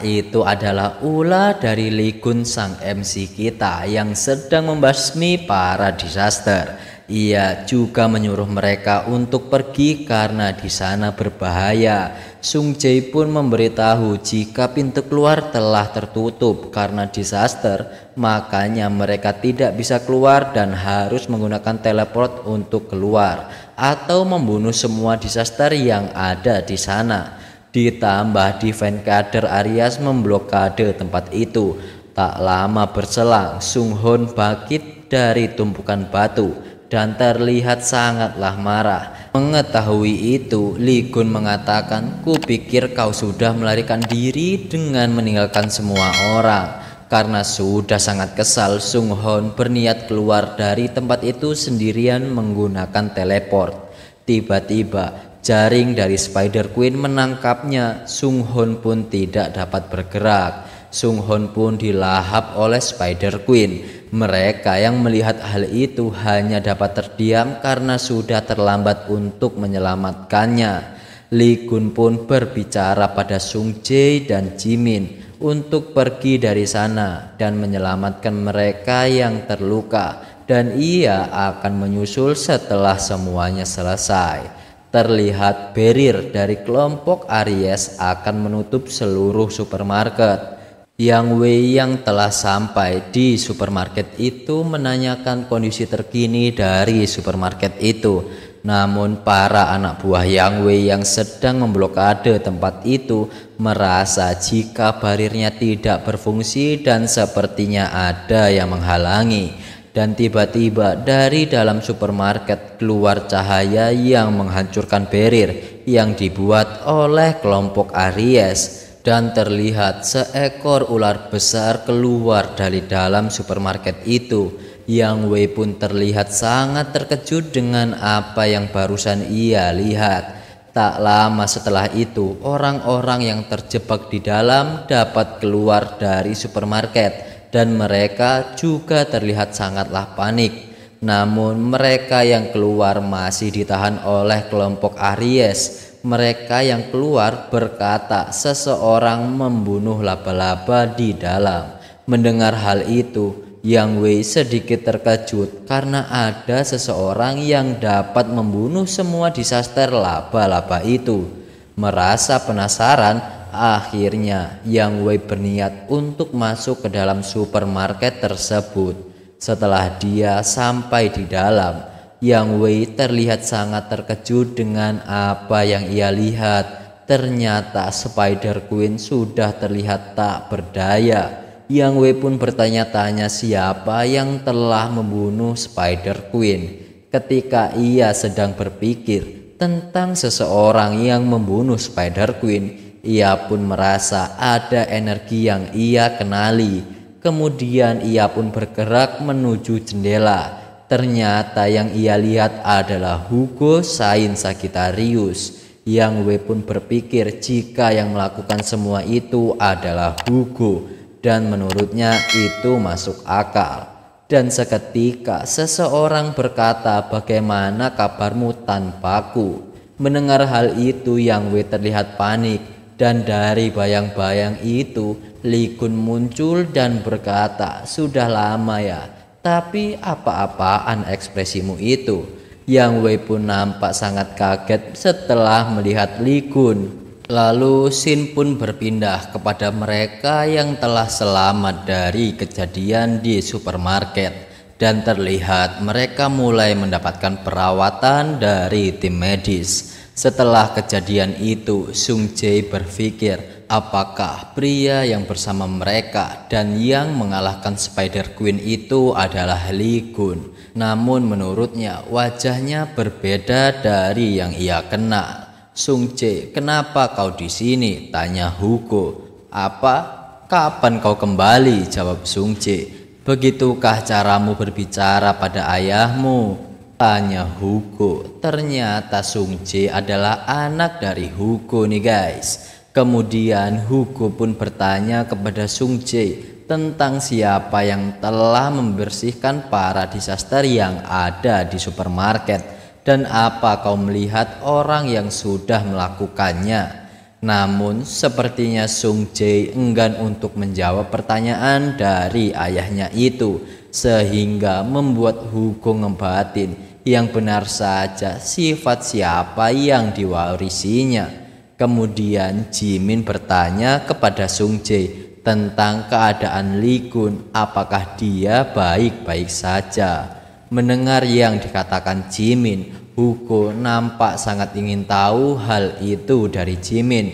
itu adalah ulah dari Lee Kun sang MC kita yang sedang membasmi para disaster. Ia juga menyuruh mereka untuk pergi karena di sana berbahaya. Sung Jae pun memberitahu jika pintu keluar telah tertutup karena disaster, makanya mereka tidak bisa keluar dan harus menggunakan teleport untuk keluar atau membunuh semua disaster yang ada di sana. Ditambah Divine Kader Aries memblokade tempat itu. Tak lama berselang Sung Hoon bangkit dari tumpukan batu dan terlihat sangatlah marah. Mengetahui itu, Lee Kun mengatakan, "Kupikir kau sudah melarikan diri dengan meninggalkan semua orang." Karena sudah sangat kesal, Sung Hoon berniat keluar dari tempat itu sendirian menggunakan teleport. Tiba-tiba jaring dari Spider Queen menangkapnya. Sung Hoon pun tidak dapat bergerak. Sung Hoon pun dilahap oleh Spider Queen. Mereka yang melihat hal itu hanya dapat terdiam karena sudah terlambat untuk menyelamatkannya. Lee Kun pun berbicara pada Sung Jae dan Jimin untuk pergi dari sana dan menyelamatkan mereka yang terluka, dan ia akan menyusul setelah semuanya selesai. Terlihat barrier dari kelompok Aries akan menutup seluruh supermarket. Yang Wei yang telah sampai di supermarket itu menanyakan kondisi terkini dari supermarket itu. Namun para anak buah Yang Wei yang sedang memblokade tempat itu merasa jika barirnya tidak berfungsi dan sepertinya ada yang menghalangi. Dan tiba-tiba dari dalam supermarket keluar cahaya yang menghancurkan barrier yang dibuat oleh kelompok Aries. Dan terlihat seekor ular besar keluar dari dalam supermarket itu. Yang Wei pun terlihat sangat terkejut dengan apa yang barusan ia lihat. Tak lama setelah itu, orang-orang yang terjebak di dalam dapat keluar dari supermarket. Dan mereka juga terlihat sangatlah panik. Namun mereka yang keluar masih ditahan oleh kelompok Aries. Mereka yang keluar berkata seseorang membunuh laba-laba di dalam. Mendengar hal itu, Yang Wei sedikit terkejut karena ada seseorang yang dapat membunuh semua disaster laba-laba itu. Merasa penasaran, akhirnya Yang Wei berniat untuk masuk ke dalam supermarket tersebut. Setelah dia sampai di dalam, Yang Wei terlihat sangat terkejut dengan apa yang ia lihat. Ternyata Spider Queen sudah terlihat tak berdaya. Yang Wei pun bertanya-tanya siapa yang telah membunuh Spider Queen. Ketika ia sedang berpikir tentang seseorang yang membunuh Spider Queen, ia pun merasa ada energi yang ia kenali. Kemudian ia pun bergerak menuju jendela. Ternyata yang ia lihat adalah Hugo Saint Sagittarius. Yang Wei pun berpikir jika yang melakukan semua itu adalah Hugo, dan menurutnya itu masuk akal. Dan seketika seseorang berkata, "Bagaimana kabarmu tanpaku?" Mendengar hal itu, Yang Wei terlihat panik, dan dari bayang-bayang itu Li Kun muncul dan berkata, "Sudah lama ya, tapi apa-apaan ekspresimu itu?" Yang Wei pun nampak sangat kaget setelah melihat Li Kun. Lalu Shin pun berpindah kepada mereka yang telah selamat dari kejadian di supermarket, dan terlihat mereka mulai mendapatkan perawatan dari tim medis. Setelah kejadian itu, Sung Jae berpikir apakah pria yang bersama mereka dan yang mengalahkan Spider Queen itu adalah Li Kun. Namun menurutnya wajahnya berbeda dari yang ia kenal. "Sung Jae, kenapa kau di sini?" tanya Hugo. "Apa? Kapan kau kembali?" jawab Sung Jae. "Begitukah caramu berbicara pada ayahmu?" tanya Hugo. Ternyata Sung Jae adalah anak dari Hugo nih guys. Kemudian Hugo pun bertanya kepada Sung Jae tentang siapa yang telah membersihkan para disaster yang ada di supermarket. "Dan apa kau melihat orang yang sudah melakukannya?" Namun sepertinya Sung Jae enggan untuk menjawab pertanyaan dari ayahnya itu, sehingga membuat Hugo ngebatin yang benar saja sifat siapa yang diwarisinya. Kemudian Jimin bertanya kepada Sung Jae tentang keadaan Li Kun, apakah dia baik-baik saja. Mendengar yang dikatakan Jimin, Hugo nampak sangat ingin tahu hal itu dari Jimin.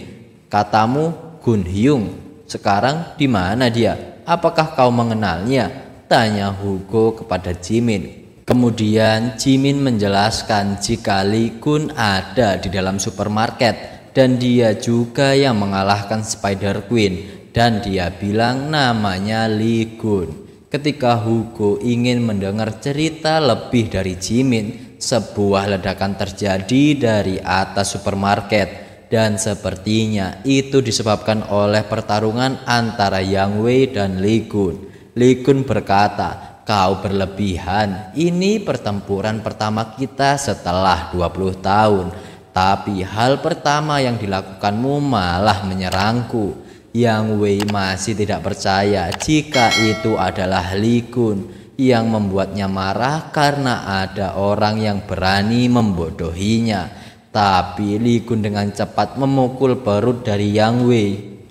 "Katamu Gun Hyung, sekarang di mana dia? Apakah kau mengenalnya?" tanya Hugo kepada Jimin. Kemudian Jimin menjelaskan jika Li Kun ada di dalam supermarket dan dia juga yang mengalahkan Spider Queen, dan dia bilang namanya Li Kun. Ketika Hugo ingin mendengar cerita lebih dari Jimin, sebuah ledakan terjadi dari atas supermarket, dan sepertinya itu disebabkan oleh pertarungan antara Yang Wei dan Li Kun. Li Kun berkata, "Kau berlebihan, ini pertempuran pertama kita setelah 20 tahun, tapi hal pertama yang dilakukanmu malah menyerangku." Yang Wei masih tidak percaya jika itu adalah Li Kun yang membuatnya marah karena ada orang yang berani membodohinya. Tapi Li Kun dengan cepat memukul perut dari Yang Wei.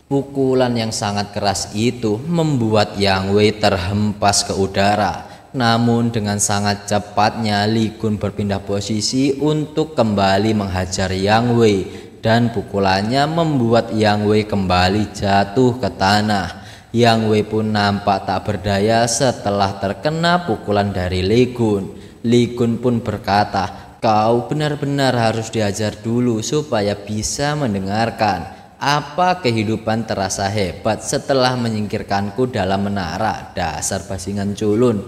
Pukulan yang sangat keras itu membuat Yang Wei terhempas ke udara. Namun dengan sangat cepatnya Li Kun berpindah posisi untuk kembali menghajar Yang Wei, dan pukulannya membuat Yang Wei kembali jatuh ke tanah. Yang Wei pun nampak tak berdaya setelah terkena pukulan dari Li Kun. Li Kun pun berkata, "Kau benar-benar harus diajar dulu supaya bisa mendengarkan. Apa kehidupan terasa hebat setelah menyingkirkanku dalam menara, dasar bajingan culun."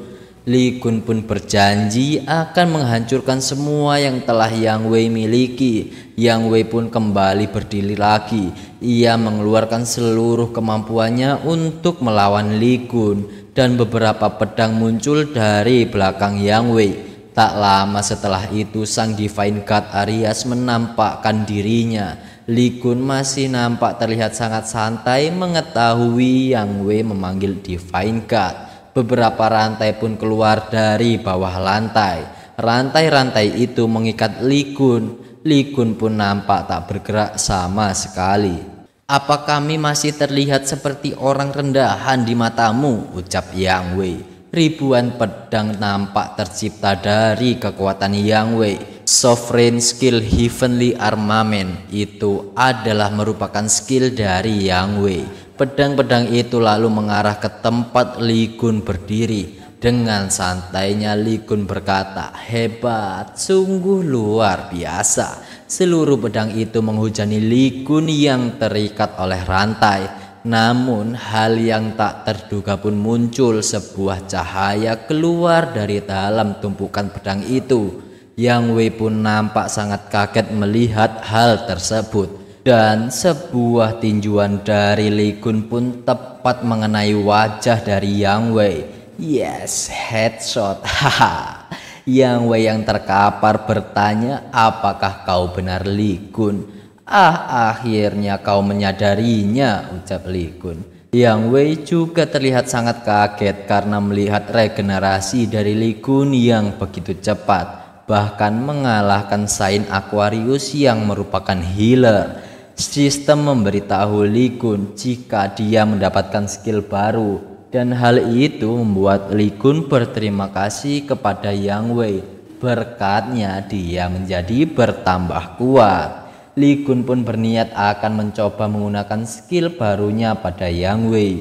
Li Kun pun berjanji akan menghancurkan semua yang telah Yang Wei miliki. Yang Wei pun kembali berdiri lagi. Ia mengeluarkan seluruh kemampuannya untuk melawan Li Kun, dan beberapa pedang muncul dari belakang Yang Wei. Tak lama setelah itu sang Divine God Arias menampakkan dirinya. Li Kun masih nampak terlihat sangat santai mengetahui Yang Wei memanggil Divine God. Beberapa rantai pun keluar dari bawah lantai. Rantai-rantai itu mengikat Li Kun. Li Kun pun nampak tak bergerak sama sekali. "Apa kami masih terlihat seperti orang rendahan di matamu?" ucap Yang Wei. Ribuan pedang nampak tercipta dari kekuatan Yang Wei. Sovereign Skill Heavenly Armament itu adalah merupakan skill dari Yang Wei. Pedang-pedang itu lalu mengarah ke tempat Li Kun berdiri. Dengan santainya Li Kun berkata, "Hebat, sungguh luar biasa." Seluruh pedang itu menghujani Li Kun yang terikat oleh rantai. Namun hal yang tak terduga pun muncul, sebuah cahaya keluar dari dalam tumpukan pedang itu. Yang Wei pun nampak sangat kaget melihat hal tersebut. Dan sebuah tinjuan dari Li Kun pun tepat mengenai wajah dari Yang Wei. Yes, headshot. Haha. Yang Wei yang terkapar bertanya, "Apakah kau benar Li Kun?" Akhirnya kau menyadarinya," ucap Li Kun. Yang Wei juga terlihat sangat kaget karena melihat regenerasi dari Li Kun yang begitu cepat, bahkan mengalahkan Saint Aquarius yang merupakan healer. Sistem memberitahu Li Kun jika dia mendapatkan skill baru, dan hal itu membuat Li Kun berterima kasih kepada Yang Wei. Berkatnya dia menjadi bertambah kuat. Li Kun pun berniat akan mencoba menggunakan skill barunya pada Yang Wei.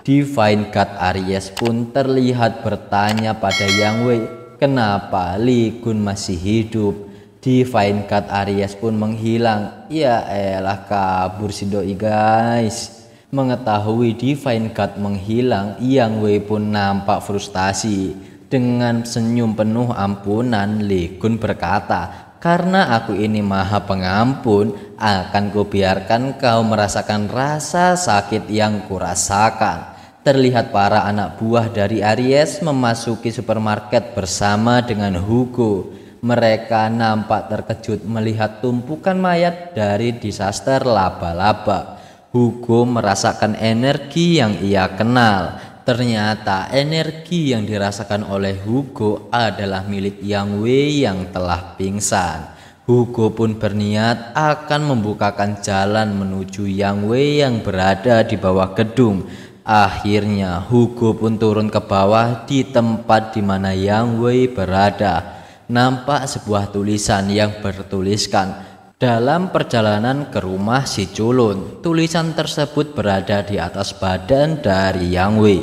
Divine God Aries pun terlihat bertanya pada Yang Wei, kenapa Li Kun masih hidup. Divine God Aries pun menghilang. Ya elah, kabur si doi guys. Mengetahui Divine God menghilang, Yang Wei pun nampak frustasi. Dengan senyum penuh ampunan, Li Kun berkata, "Karena aku ini maha pengampun, akan kubiarkan kau merasakan rasa sakit yang kurasakan." Terlihat para anak buah dari Aries memasuki supermarket bersama dengan Hugo. Mereka nampak terkejut melihat tumpukan mayat dari disaster laba-laba. Hugo merasakan energi yang ia kenal. Ternyata energi yang dirasakan oleh Hugo adalah milik Yang Wei yang telah pingsan. Hugo pun berniat akan membukakan jalan menuju Yang Wei yang berada di bawah gedung. Akhirnya Hugo pun turun ke bawah di tempat di mana Yang Wei berada. Nampak sebuah tulisan yang bertuliskan, "Dalam perjalanan ke rumah si culun." Tulisan tersebut berada di atas badan dari Yang Wei.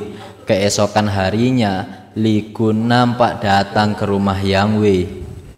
Keesokan harinya, Li Kun nampak datang ke rumah Yang Wei.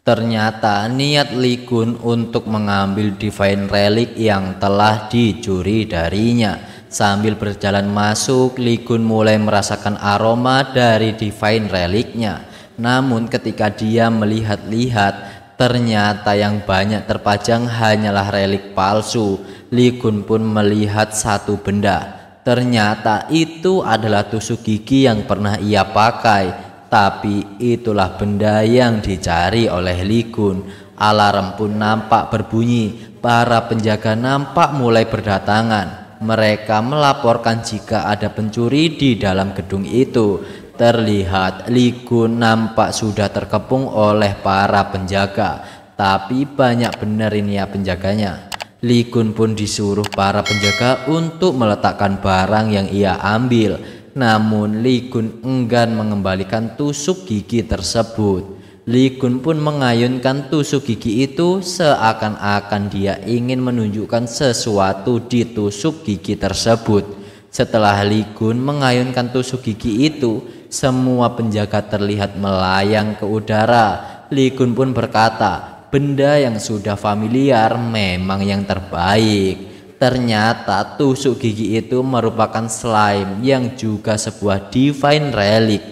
Ternyata niat Li Kun untuk mengambil Divine Relic yang telah dicuri darinya. Sambil berjalan masuk, Li Kun mulai merasakan aroma dari Divine Relic-nya. Namun ketika dia melihat-lihat, ternyata yang banyak terpajang hanyalah relik palsu. Li Kun pun melihat satu benda. Ternyata itu adalah tusuk gigi yang pernah ia pakai. Tapi itulah benda yang dicari oleh Li Kun. Alarm pun nampak berbunyi. Para penjaga nampak mulai berdatangan. Mereka melaporkan jika ada pencuri di dalam gedung itu. Terlihat Li Kun nampak sudah terkepung oleh para penjaga. Tapi banyak benar ini ya penjaganya. Li Kun pun disuruh para penjaga untuk meletakkan barang yang ia ambil. Namun Li Kun enggan mengembalikan tusuk gigi tersebut. Li Kun pun mengayunkan tusuk gigi itu seakan-akan dia ingin menunjukkan sesuatu di tusuk gigi tersebut. Setelah Li Kun mengayunkan tusuk gigi itu, semua penjaga terlihat melayang ke udara. Li Kun pun berkata, "Benda yang sudah familiar memang yang terbaik." Ternyata tusuk gigi itu merupakan slime yang juga sebuah Divine Relic.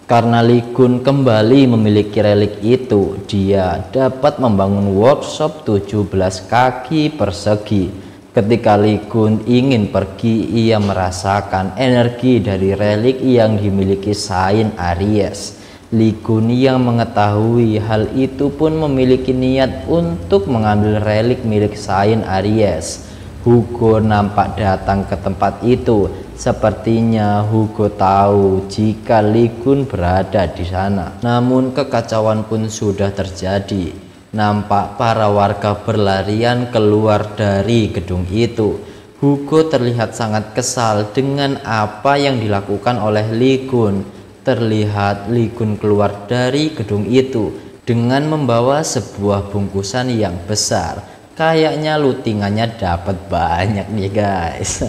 Karena Li Kun kembali memiliki relik itu, dia dapat membangun workshop 17 kaki persegi. Ketika Li Kun ingin pergi, ia merasakan energi dari relik yang dimiliki Saint Aries. Li Kun yang mengetahui hal itu pun memiliki niat untuk mengambil relik milik Saint Aries. Hugo nampak datang ke tempat itu. Sepertinya Hugo tahu jika Lee Kun berada di sana. Namun kekacauan pun sudah terjadi. Nampak para warga berlarian keluar dari gedung itu. Hugo terlihat sangat kesal dengan apa yang dilakukan oleh Lee Kun. Terlihat Lee Kun keluar dari gedung itu dengan membawa sebuah bungkusan yang besar. Kayaknya lootingannya dapat banyak nih guys.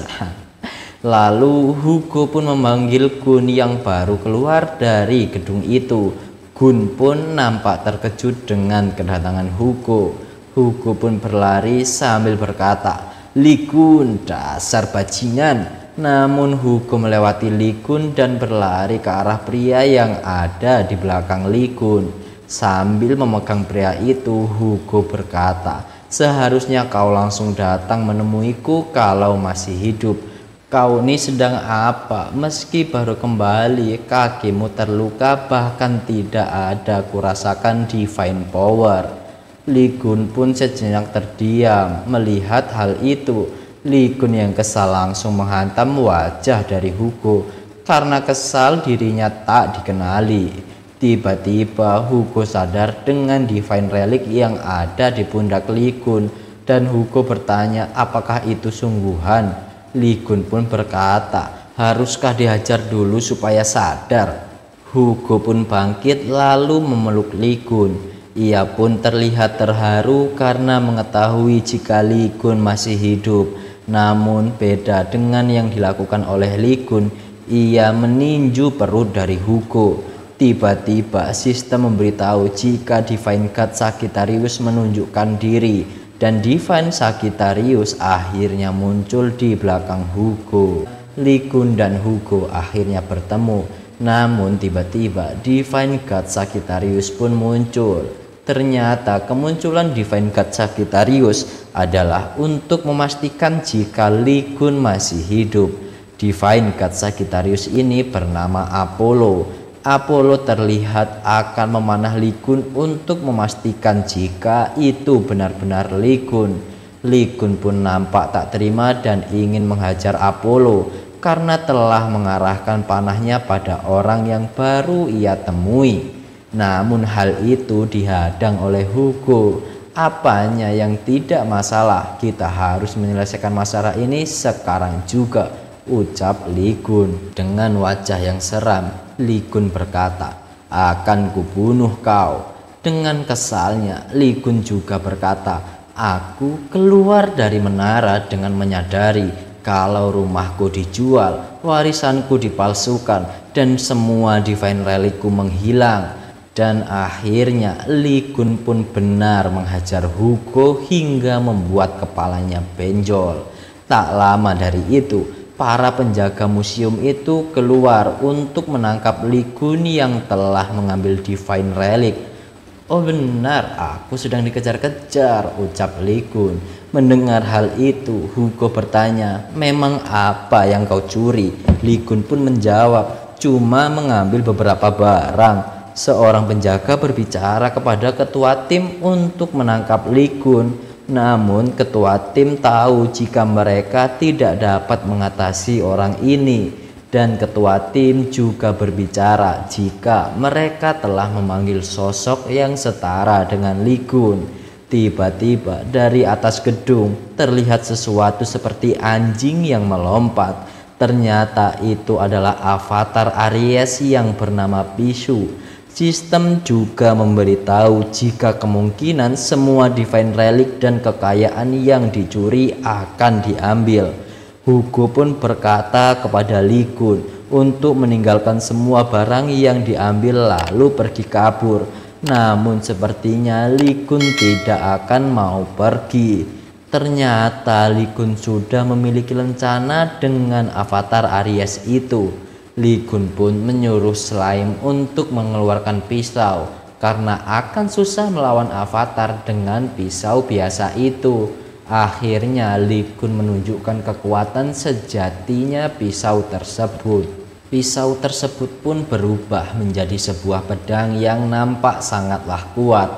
Lalu Hugo pun memanggil Gun yang baru keluar dari gedung itu. Gun pun nampak terkejut dengan kedatangan Hugo. Hugo pun berlari sambil berkata, "Lee Kun, dasar bajingan." Namun Hugo melewati Lee Kun dan berlari ke arah pria yang ada di belakang Lee Kun. Sambil memegang pria itu, Hugo berkata, "Seharusnya kau langsung datang menemuiku kalau masih hidup. Kau ini sedang apa? Meski baru kembali, kakimu terluka, bahkan tidak ada kurasakan divine power." Lee Kun pun sejenak terdiam melihat hal itu. Lee Kun yang kesal langsung menghantam wajah dari Hugo karena kesal dirinya tak dikenali. Tiba-tiba Hugo sadar dengan divine relic yang ada di pundak Lee Kun dan Hugo bertanya apakah itu sungguhan. Lee Kun pun berkata, "Haruskah dihajar dulu supaya sadar?" Hugo pun bangkit lalu memeluk Lee Kun. Ia pun terlihat terharu karena mengetahui jika Lee Kun masih hidup. Namun beda dengan yang dilakukan oleh Lee Kun, ia meninju perut dari Hugo. Tiba-tiba sistem memberitahu jika Divine God Sagittarius menunjukkan diri. Dan Divine Sagittarius akhirnya muncul di belakang Hugo. Lee Kun dan Hugo akhirnya bertemu. Namun tiba-tiba Divine God Sagittarius pun muncul. Ternyata kemunculan Divine God Sagittarius adalah untuk memastikan jika Lee Kun masih hidup. Divine God Sagittarius ini bernama Apollo. Apollo terlihat akan memanah Lee Kun untuk memastikan jika itu benar-benar Lee Kun. Lee Kun pun nampak tak terima dan ingin menghajar Apollo karena telah mengarahkan panahnya pada orang yang baru ia temui. Namun hal itu dihadang oleh Hugo. Apanya yang tidak masalah, kita harus menyelesaikan masalah ini sekarang juga, ucap Lee Kun. Dengan wajah yang seram, Lee Kun berkata, "Akan kubunuh kau." Dengan kesalnya, Lee Kun juga berkata, "Aku keluar dari menara dengan menyadari kalau rumahku dijual, warisanku dipalsukan, dan semua divine relicku menghilang." Dan akhirnya Lee Kun pun benar menghajar Hugo hingga membuat kepalanya benjol. Tak lama dari itu, para penjaga museum itu keluar untuk menangkap Lee Kun yang telah mengambil divine relic. "Oh benar, aku sedang dikejar-kejar," ucap Lee Kun. Mendengar hal itu, Hugo bertanya, "Memang apa yang kau curi?" Lee Kun pun menjawab, "Cuma mengambil beberapa barang." Seorang penjaga berbicara kepada ketua tim untuk menangkap Lee Kun. Namun ketua tim tahu jika mereka tidak dapat mengatasi orang ini. Dan ketua tim juga berbicara jika mereka telah memanggil sosok yang setara dengan Lee Kun. Tiba-tiba dari atas gedung terlihat sesuatu seperti anjing yang melompat. Ternyata itu adalah avatar Aries yang bernama Pisu. Sistem juga memberitahu jika kemungkinan semua divine relic dan kekayaan yang dicuri akan diambil. Hugo pun berkata kepada Lee Kun untuk meninggalkan semua barang yang diambil lalu pergi kabur. Namun sepertinya Lee Kun tidak akan mau pergi. Ternyata Lee Kun sudah memiliki rencana dengan avatar Aries itu. Lee Kun pun menyuruh slime untuk mengeluarkan pisau karena akan susah melawan avatar dengan pisau biasa itu. Akhirnya Lee Kun menunjukkan kekuatan sejatinya pisau tersebut. Pisau tersebut pun berubah menjadi sebuah pedang yang nampak sangatlah kuat.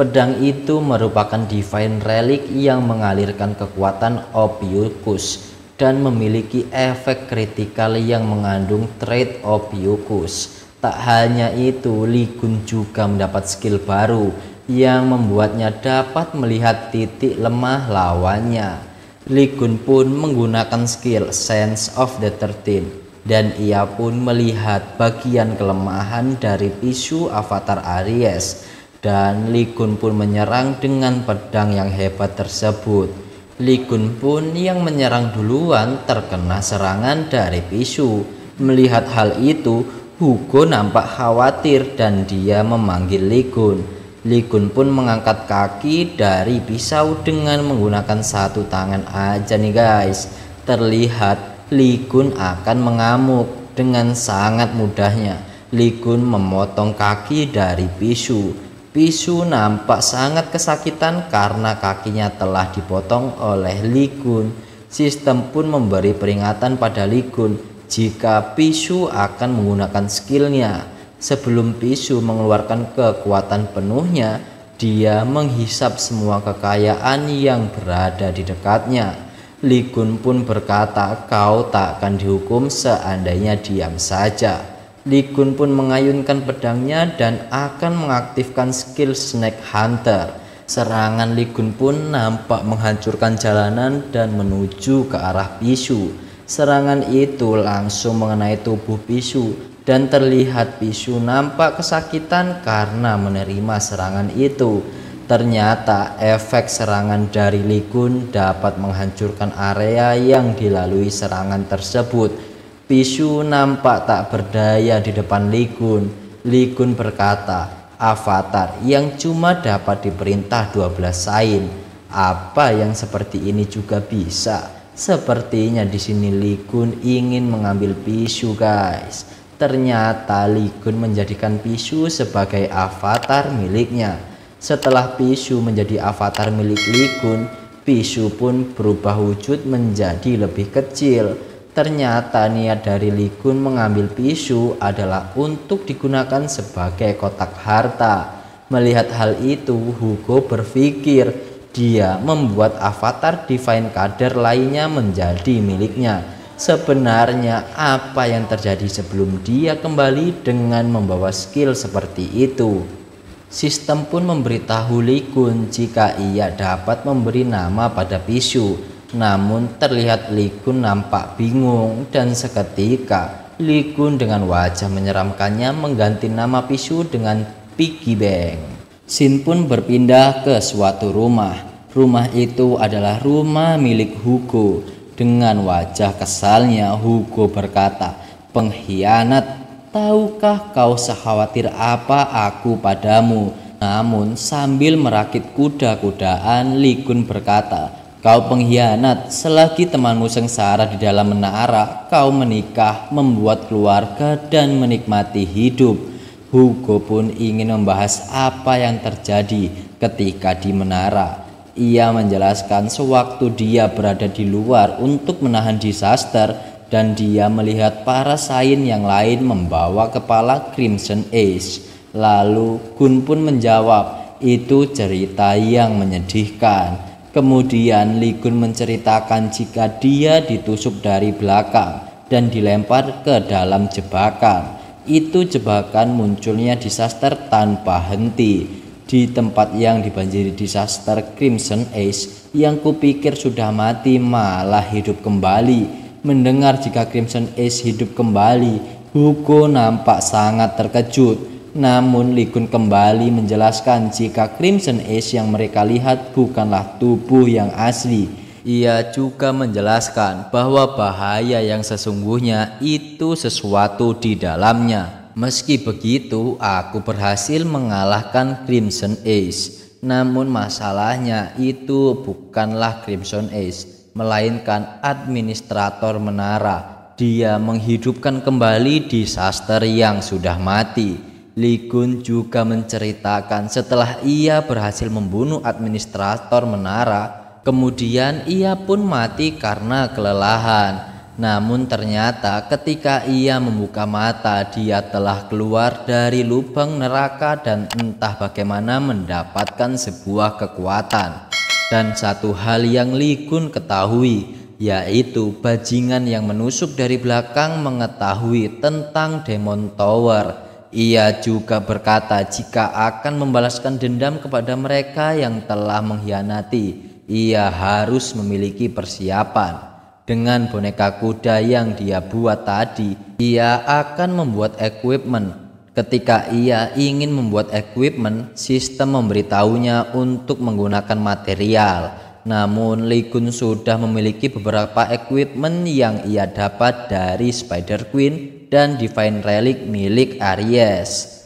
Pedang itu merupakan divine relic yang mengalirkan kekuatan Ophiuchus. dan memiliki efek kritikal yang mengandung trait Ophiuchus. Tak hanya itu, Lee Kun juga mendapat skill baru yang membuatnya dapat melihat titik lemah lawannya. Lee Kun pun menggunakan skill Sense of the 13 dan ia pun melihat bagian kelemahan dari Pisu avatar Aries, dan Lee Kun pun menyerang dengan pedang yang hebat tersebut. Lee Kun pun yang menyerang duluan terkena serangan dari Pisu. Melihat hal itu, Hugo nampak khawatir dan dia memanggil Lee Kun. Lee Kun pun mengangkat kaki dari pisau dengan menggunakan satu tangan aja nih guys. Terlihat Lee Kun akan mengamuk. Dengan sangat mudahnya Lee Kun memotong kaki dari Pisu. Pisu nampak sangat kesakitan karena kakinya telah dipotong oleh Lee Kun. Sistem pun memberi peringatan pada Lee Kun jika Pisu akan menggunakan skillnya. Sebelum Pisu mengeluarkan kekuatan penuhnya, dia menghisap semua kekayaan yang berada di dekatnya. Lee Kun pun berkata, "Kau tak akan dihukum seandainya diam saja." Lee Kun pun mengayunkan pedangnya dan akan mengaktifkan skill Snake Hunter. Serangan Lee Kun pun nampak menghancurkan jalanan dan menuju ke arah Pisu. Serangan itu langsung mengenai tubuh Pisu dan terlihat Pisu nampak kesakitan karena menerima serangan itu. Ternyata efek serangan dari Lee Kun dapat menghancurkan area yang dilalui serangan tersebut. Pisu nampak tak berdaya di depan Lee Kun. Lee Kun berkata, "Avatar yang cuma dapat diperintah 12 sain. Apa yang seperti ini juga bisa?" Sepertinya di sini Lee Kun ingin mengambil Pisu guys. Ternyata Lee Kun menjadikan Pisu sebagai avatar miliknya. Setelah Pisu menjadi avatar milik Lee Kun, Pisu pun berubah wujud menjadi lebih kecil. Ternyata niat dari Lee Kun mengambil Pisu adalah untuk digunakan sebagai kotak harta. Melihat hal itu, Hugo berpikir dia membuat avatar Divine Kader lainnya menjadi miliknya. Sebenarnya apa yang terjadi sebelum dia kembali dengan membawa skill seperti itu? Sistem pun memberitahu Lee Kun jika ia dapat memberi nama pada Pisu. Namun terlihat Lee Kun nampak bingung dan seketika Lee Kun dengan wajah menyeramkannya mengganti nama Pisu dengan Piggy Bank. Shin pun berpindah ke suatu rumah. Rumah itu adalah rumah milik Hugo. Dengan wajah kesalnya Hugo berkata, "Pengkhianat, tahukah kau sekhawatir apa aku padamu?" Namun sambil merakit kuda-kudaan, Lee Kun berkata, "Kau pengkhianat, selagi temanmu sengsara di dalam menara, kau menikah, membuat keluarga dan menikmati hidup." Hugo pun ingin membahas apa yang terjadi ketika di menara. Ia menjelaskan sewaktu dia berada di luar untuk menahan disaster dan dia melihat para saint yang lain membawa kepala Crimson Ace. Lalu Gun pun menjawab, "Itu cerita yang menyedihkan." Kemudian Lee Kun menceritakan jika dia ditusuk dari belakang dan dilempar ke dalam jebakan. Itu jebakan munculnya disaster tanpa henti. Di tempat yang dibanjiri disaster, Crimson Ace yang kupikir sudah mati malah hidup kembali. Mendengar jika Crimson Ace hidup kembali, Hugo nampak sangat terkejut. Namun Lee Kun kembali menjelaskan jika Crimson Ace yang mereka lihat bukanlah tubuh yang asli. Ia juga menjelaskan bahwa bahaya yang sesungguhnya itu sesuatu di dalamnya. Meski begitu, aku berhasil mengalahkan Crimson Ace. Namun masalahnya itu bukanlah Crimson Ace, melainkan administrator menara. Dia menghidupkan kembali disaster yang sudah mati. Lee Kun juga menceritakan setelah ia berhasil membunuh administrator menara, kemudian ia pun mati karena kelelahan. Namun ternyata ketika ia membuka mata, dia telah keluar dari lubang neraka dan entah bagaimana mendapatkan sebuah kekuatan. Dan satu hal yang Lee Kun ketahui, yaitu bajingan yang menusuk dari belakang mengetahui tentang Demon Tower. Ia juga berkata jika akan membalaskan dendam kepada mereka yang telah mengkhianati, ia harus memiliki persiapan. Dengan boneka kuda yang dia buat tadi, ia akan membuat equipment. Ketika ia ingin membuat equipment, sistem memberitahunya untuk menggunakan material. Namun Lee Kun sudah memiliki beberapa equipment yang ia dapat dari Spider Queen dan Divine Relic milik Aries.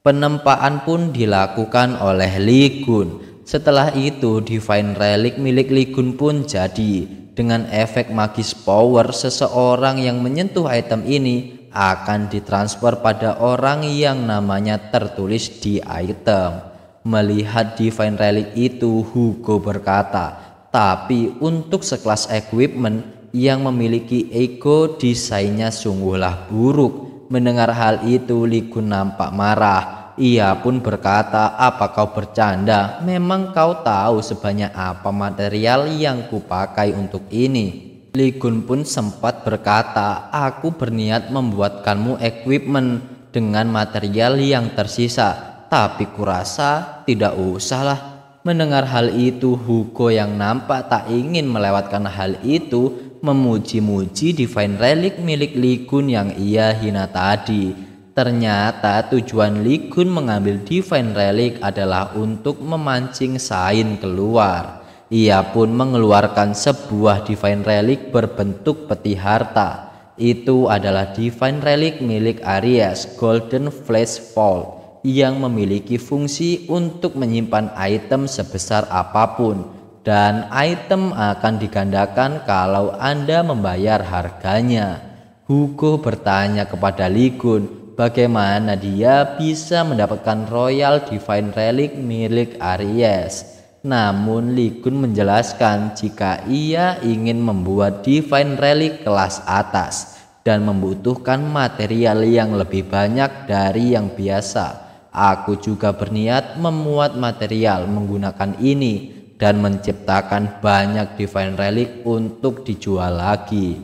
Penempaan pun dilakukan oleh Lee Kun. Setelah itu Divine Relic milik Lee Kun pun jadi. Dengan efek magis power, seseorang yang menyentuh item ini akan ditransfer pada orang yang namanya tertulis di item. Melihat Divine Relic itu, Hugo berkata, tapi untuk sekelas equipment yang memiliki ego, desainnya sungguhlah buruk. Mendengar hal itu, Lee Kun nampak marah. Ia pun berkata, apa kau bercanda? Memang kau tahu sebanyak apa material yang kupakai untuk ini? Lee Kun pun sempat berkata, aku berniat membuatkanmu equipment dengan material yang tersisa, tapi kurasa tidak usahlah. Mendengar hal itu, Hugo yang nampak tak ingin melewatkan hal itu memuji-muji Divine Relic milik Lee Kun yang ia hina tadi. Ternyata tujuan Lee Kun mengambil Divine Relic adalah untuk memancing Shine keluar. Ia pun mengeluarkan sebuah Divine Relic berbentuk peti harta. Itu adalah Divine Relic milik Aries, Golden Flash Vault, yang memiliki fungsi untuk menyimpan item sebesar apapun, dan item akan digandakan kalau Anda membayar harganya. Hugo bertanya kepada Lee Kun bagaimana dia bisa mendapatkan Royal Divine Relic milik Aries. Namun Lee Kun menjelaskan jika ia ingin membuat Divine Relic kelas atas dan membutuhkan material yang lebih banyak dari yang biasa. Aku juga berniat memuat material menggunakan ini dan menciptakan banyak Divine Relic untuk dijual lagi.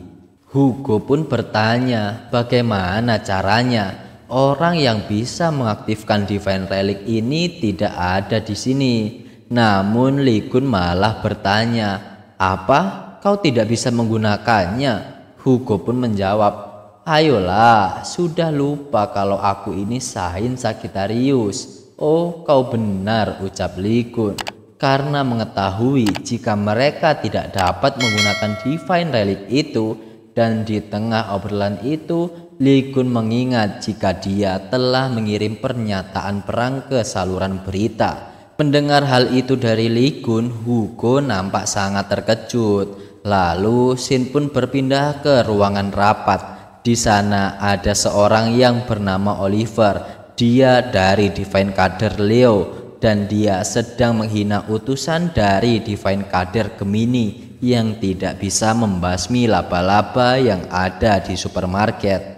Hugo pun bertanya bagaimana caranya. Orang yang bisa mengaktifkan Divine Relic ini tidak ada di sini. Namun Lee Kun malah bertanya, apa kau tidak bisa menggunakannya? Hugo pun menjawab, ayolah, sudah lupa kalau aku ini Shine Sagittarius. Oh, kau benar, ucap Lee Kun. Karena mengetahui jika mereka tidak dapat menggunakan Divine Relic itu, dan di tengah obrolan itu Lee Kun mengingat jika dia telah mengirim pernyataan perang ke saluran berita. Mendengar hal itu dari Lee Kun, Hugo nampak sangat terkejut. Lalu Shin pun berpindah ke ruangan rapat. Di sana ada seorang yang bernama Oliver. Dia dari Divine Kader Leo dan dia sedang menghina utusan dari Divine Kader Gemini yang tidak bisa membasmi laba-laba yang ada di supermarket.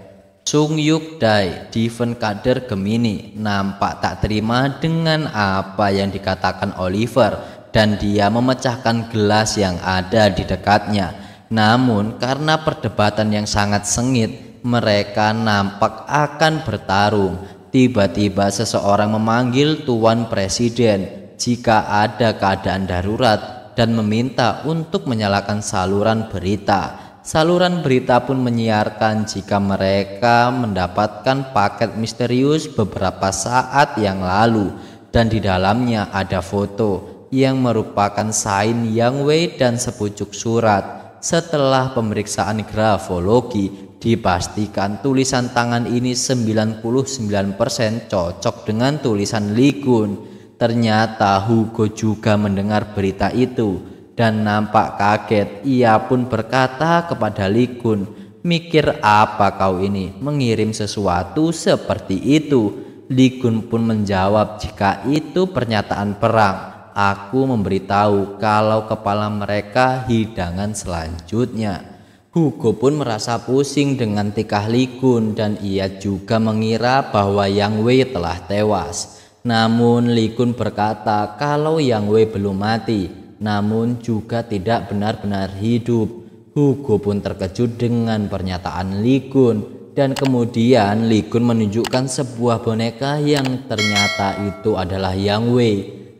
Sung Yuk Dai, Divine Kader Gemini, nampak tak terima dengan apa yang dikatakan Oliver dan dia memecahkan gelas yang ada di dekatnya. Namun karena perdebatan yang sangat sengit, mereka nampak akan bertarung. Tiba-tiba seseorang memanggil Tuan Presiden jika ada keadaan darurat dan meminta untuk menyalakan saluran berita. Saluran berita pun menyiarkan jika mereka mendapatkan paket misterius beberapa saat yang lalu dan di dalamnya ada foto yang merupakan Shine Yang Wei dan sepucuk surat. Setelah pemeriksaan grafologi, dipastikan tulisan tangan ini 99% cocok dengan tulisan Lee Kun. Ternyata Hugo juga mendengar berita itu dan nampak kaget. Ia pun berkata kepada Lee Kun, mikir apa kau ini mengirim sesuatu seperti itu? Lee Kun pun menjawab, jika itu pernyataan perang, aku memberitahu kalau kepala mereka hidangan selanjutnya. Hugo pun merasa pusing dengan tingkah Lee Kun dan ia juga mengira bahwa Yang Wei telah tewas. Namun Lee Kun berkata kalau Yang Wei belum mati, namun juga tidak benar-benar hidup. Hugo pun terkejut dengan pernyataan Li Kun, dan kemudian Li Kun menunjukkan sebuah boneka yang ternyata itu adalah Yang Wei.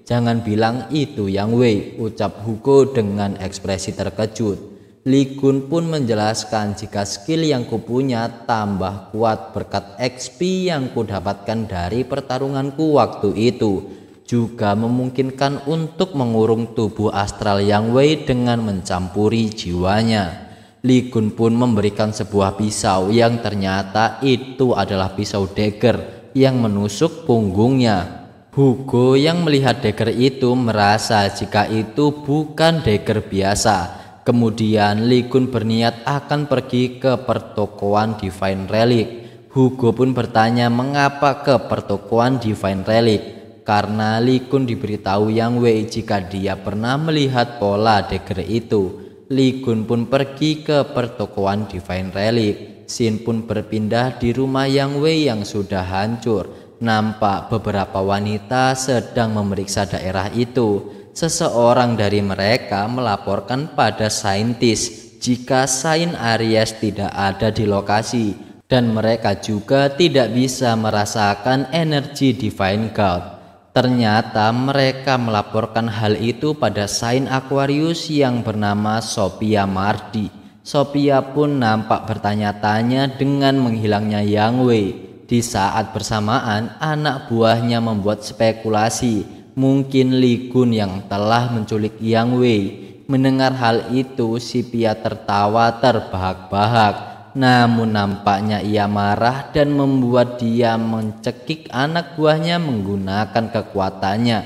"Jangan bilang itu Yang Wei," ucap Hugo dengan ekspresi terkejut. Li Kun pun menjelaskan, "Jika skill yang kupunya tambah kuat berkat XP yang kudapatkan dari pertarunganku waktu itu, juga memungkinkan untuk mengurung tubuh astral Yang Wei dengan mencampuri jiwanya." Li Kun pun memberikan sebuah pisau yang ternyata itu adalah pisau dagger yang menusuk punggungnya. Hugo yang melihat dagger itu merasa jika itu bukan dagger biasa. Kemudian Li Kun berniat akan pergi ke pertokoan Divine Relic. Hugo pun bertanya mengapa ke pertokoan Divine Relic. Karena Li Kun diberitahu Yang Wei jika dia pernah melihat pola dagger itu. Li Kun pun pergi ke pertokoan Divine Relic. Shin pun berpindah di rumah Yang Wei yang sudah hancur. Nampak beberapa wanita sedang memeriksa daerah itu. Seseorang dari mereka melaporkan pada saintis jika Saint Aries tidak ada di lokasi, dan mereka juga tidak bisa merasakan energi Divine God. Ternyata mereka melaporkan hal itu pada Saint Aquarius yang bernama Sophia Mardi. Sophia pun nampak bertanya-tanya dengan menghilangnya Yang Wei. Di saat bersamaan, anak buahnya membuat spekulasi, mungkin Li Kun yang telah menculik Yang Wei. Mendengar hal itu, si Pia tertawa terbahak-bahak. Namun nampaknya ia marah dan membuat dia mencekik anak buahnya menggunakan kekuatannya.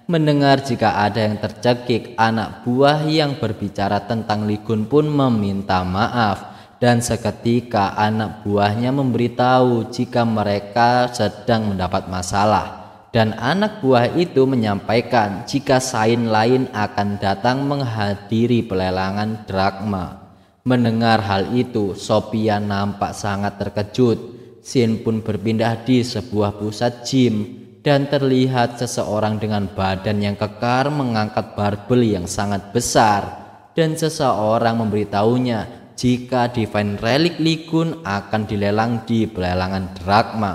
Mendengar jika ada yang tercekik, anak buah yang berbicara tentang Li Kun pun meminta maaf. Dan seketika anak buahnya memberitahu jika mereka sedang mendapat masalah. Dan anak buah itu menyampaikan jika saint lain akan datang menghadiri pelelangan drachma. Mendengar hal itu, Sophia nampak sangat terkejut. Shin pun berpindah di sebuah pusat gym dan terlihat seseorang dengan badan yang kekar mengangkat barbel yang sangat besar, dan seseorang memberitahunya jika Divine Relic Li Kun akan dilelang di pelelangan drachma.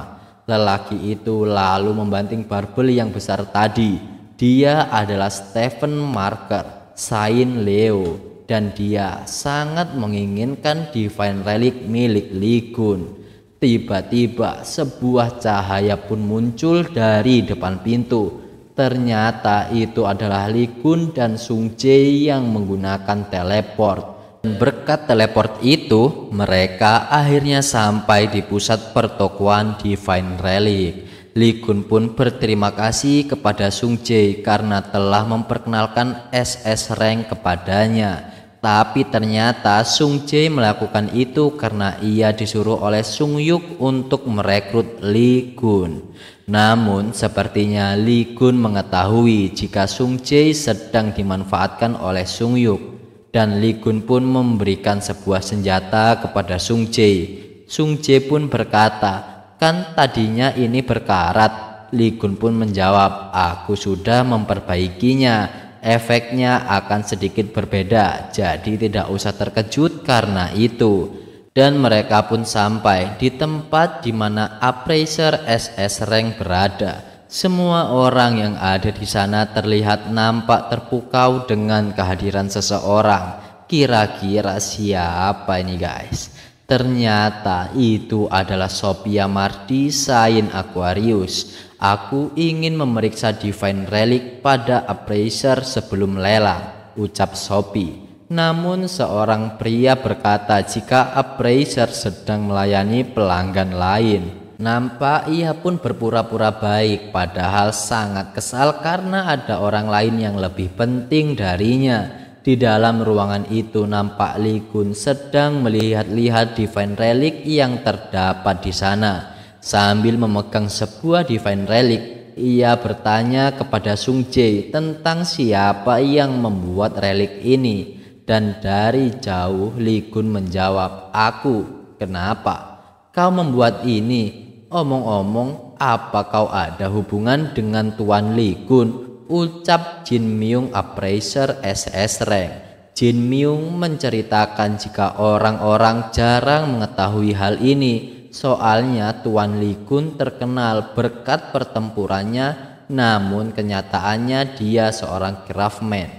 Lelaki itu lalu membanting barbel yang besar tadi. Dia adalah Stephen Marker, Saint Leo, dan dia sangat menginginkan Divine Relic milik Li Kun. Tiba-tiba sebuah cahaya pun muncul dari depan pintu. Ternyata itu adalah Li Kun dan Sung Jae yang menggunakan teleport. Berkat teleport itu, mereka akhirnya sampai di pusat pertokoan Divine Relic. Li Kun pun berterima kasih kepada Sung Jae karena telah memperkenalkan SS Rank kepadanya. Tapi ternyata Sung Jae melakukan itu karena ia disuruh oleh Sung Yuk untuk merekrut Li Kun. Namun sepertinya Li Kun mengetahui jika Sung Jae sedang dimanfaatkan oleh Sung Yuk. Dan Li Kun pun memberikan sebuah senjata kepada Sung Jae. Sung Jae pun berkata, "Kan tadinya ini berkarat." Li Kun pun menjawab, "Aku sudah memperbaikinya. Efeknya akan sedikit berbeda, jadi tidak usah terkejut karena itu." Dan mereka pun sampai di tempat di mana appraiser SS Rank berada. Semua orang yang ada di sana terlihat nampak terpukau dengan kehadiran seseorang. Kira-kira siapa ini guys? Ternyata itu adalah Sophia Mardi Saint Aquarius. "Aku ingin memeriksa Divine Relic pada appraiser sebelum lelang," ucap Sophie. Namun seorang pria berkata jika appraiser sedang melayani pelanggan lain. Nampak ia pun berpura-pura baik, padahal sangat kesal karena ada orang lain yang lebih penting darinya. Di dalam ruangan itu nampak Li Kun sedang melihat-lihat Divine Relic yang terdapat di sana. Sambil memegang sebuah Divine Relic, ia bertanya kepada Sung Jae tentang siapa yang membuat relik ini. Dan dari jauh Li Kun menjawab, "Aku." "Kenapa kau membuat ini? Omong-omong, apa kau ada hubungan dengan Tuan Li Kun?" ucap Jin Myung appraiser SS Rank. Jin Myung menceritakan jika orang-orang jarang mengetahui hal ini, soalnya Tuan Lee Kun terkenal berkat pertempurannya, namun kenyataannya dia seorang craftsman.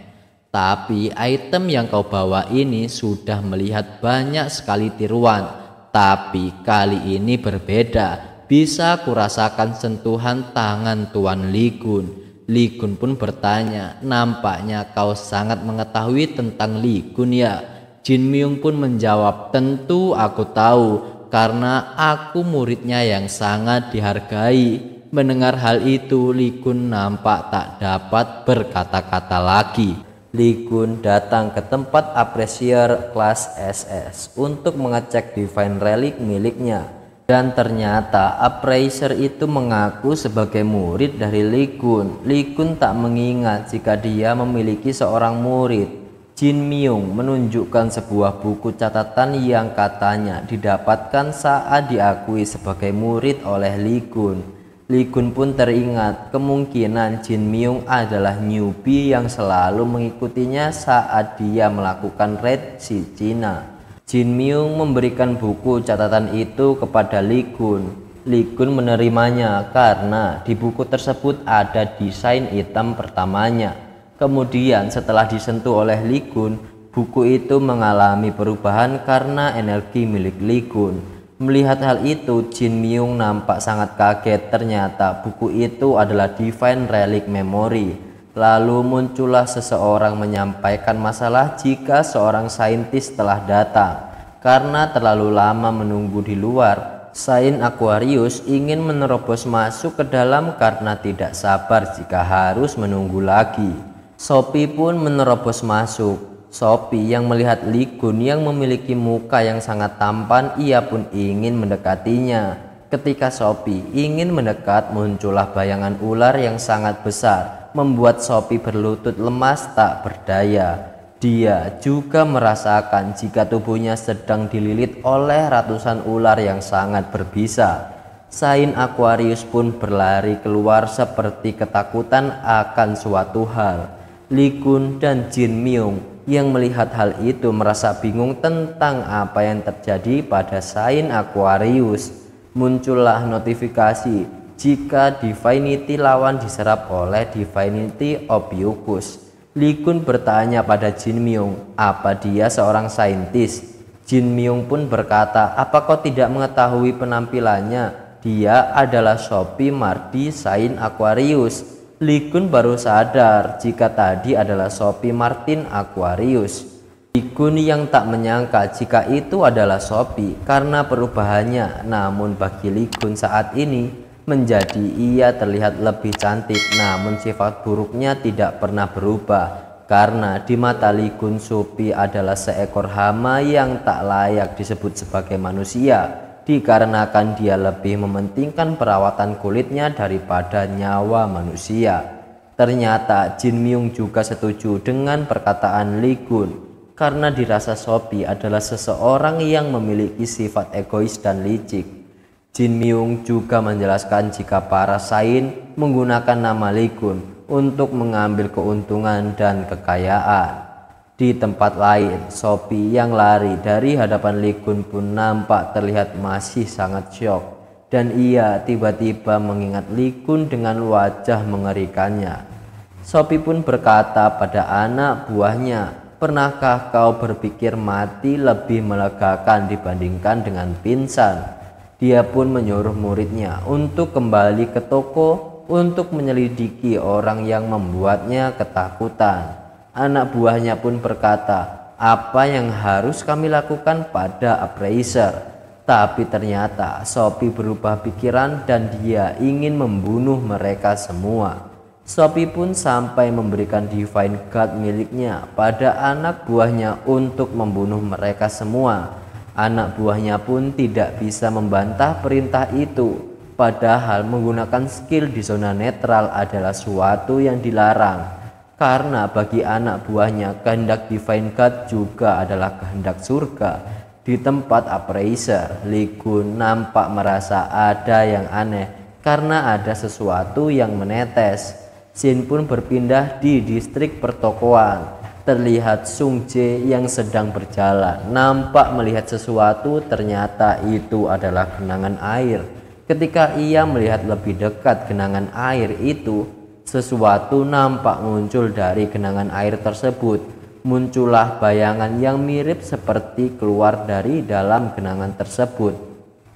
Tapi item yang kau bawa ini sudah melihat banyak sekali tiruan, tapi kali ini berbeda. Bisa kurasakan sentuhan tangan Tuan Lee Kun. Lee Kun pun bertanya, nampaknya kau sangat mengetahui tentang Lee Kun ya? Jin Myung pun menjawab, tentu aku tahu karena aku muridnya yang sangat dihargai. Mendengar hal itu, Lee Kun nampak tak dapat berkata-kata lagi. Lee Kun datang ke tempat apprecier kelas SS untuk mengecek divine relic miliknya. Dan ternyata appraiser itu mengaku sebagai murid dari Lee Kun. Lee Kun tak mengingat jika dia memiliki seorang murid. Jin Myung menunjukkan sebuah buku catatan yang katanya didapatkan saat diakui sebagai murid oleh Lee Kun. Lee Kun pun teringat kemungkinan Jin Myung adalah newbie yang selalu mengikutinya saat dia melakukan raid si Cina. Jin Myung memberikan buku catatan itu kepada Lee Kun. Lee Kun menerimanya karena di buku tersebut ada desain item pertamanya. Kemudian setelah disentuh oleh Lee Kun, buku itu mengalami perubahan karena energi milik Lee Kun. Melihat hal itu, Jin Myung nampak sangat kaget. Ternyata buku itu adalah Divine Relic Memory. Lalu muncullah seseorang menyampaikan masalah jika seorang saintis telah datang. Karena terlalu lama menunggu di luar, Saint Aquarius ingin menerobos masuk ke dalam karena tidak sabar jika harus menunggu lagi. Sophie pun menerobos masuk. Sophie yang melihat Lee Kun yang memiliki muka yang sangat tampan, ia pun ingin mendekatinya. Ketika Sophie ingin mendekat, muncullah bayangan ular yang sangat besar, membuat Sophie berlutut lemas tak berdaya. Dia juga merasakan jika tubuhnya sedang dililit oleh ratusan ular yang sangat berbisa. Saint Aquarius pun berlari keluar seperti ketakutan akan suatu hal. Lee Kun dan Jin Myung yang melihat hal itu merasa bingung tentang apa yang terjadi pada Saint Aquarius. Muncullah notifikasi jika Divinity lawan diserap oleh Divinity Ophiuchus. Lee Kun bertanya pada Jin Myung, apa dia seorang saintis? Jin Myung pun berkata, apa kau tidak mengetahui penampilannya? Dia adalah Sophie Mardi Saint Aquarius. Lee Kun baru sadar jika tadi adalah Sophie Martin Aquarius. Lee Kun yang tak menyangka jika itu adalah Sophie karena perubahannya. Namun bagi Lee Kun saat ini menjadi ia terlihat lebih cantik, namun sifat buruknya tidak pernah berubah. Karena di mata Lee Kun, Sophie adalah seekor hama yang tak layak disebut sebagai manusia, dikarenakan dia lebih mementingkan perawatan kulitnya daripada nyawa manusia. Ternyata Jin Myung juga setuju dengan perkataan Lee Kun, karena dirasa Sophie adalah seseorang yang memiliki sifat egois dan licik. Jin Myung juga menjelaskan jika para saint menggunakan nama Lee Kun untuk mengambil keuntungan dan kekayaan. Di tempat lain, Sophie yang lari dari hadapan Lee Kun pun nampak terlihat masih sangat syok, dan ia tiba-tiba mengingat Lee Kun dengan wajah mengerikannya. Sophie pun berkata pada anak buahnya, pernahkah kau berpikir mati lebih melegakan dibandingkan dengan pingsan? Dia pun menyuruh muridnya untuk kembali ke toko untuk menyelidiki orang yang membuatnya ketakutan. Anak buahnya pun berkata, apa yang harus kami lakukan pada appraiser? Tapi ternyata Sophie berubah pikiran dan dia ingin membunuh mereka semua. Sophie pun sampai memberikan divine guard miliknya pada anak buahnya untuk membunuh mereka semua. Anak buahnya pun tidak bisa membantah perintah itu, padahal menggunakan skill di zona netral adalah suatu yang dilarang. Karena bagi anak buahnya kehendak Divine God juga adalah kehendak surga. Di tempat appraiser, Lee Kun nampak merasa ada yang aneh karena ada sesuatu yang menetes. Jin pun berpindah di distrik pertokoan. terlihat Sung Jae yang sedang berjalan, nampak melihat sesuatu, ternyata itu adalah genangan air. Ketika ia melihat lebih dekat genangan air itu, sesuatu nampak muncul dari genangan air tersebut. Muncullah bayangan yang mirip seperti keluar dari dalam genangan tersebut.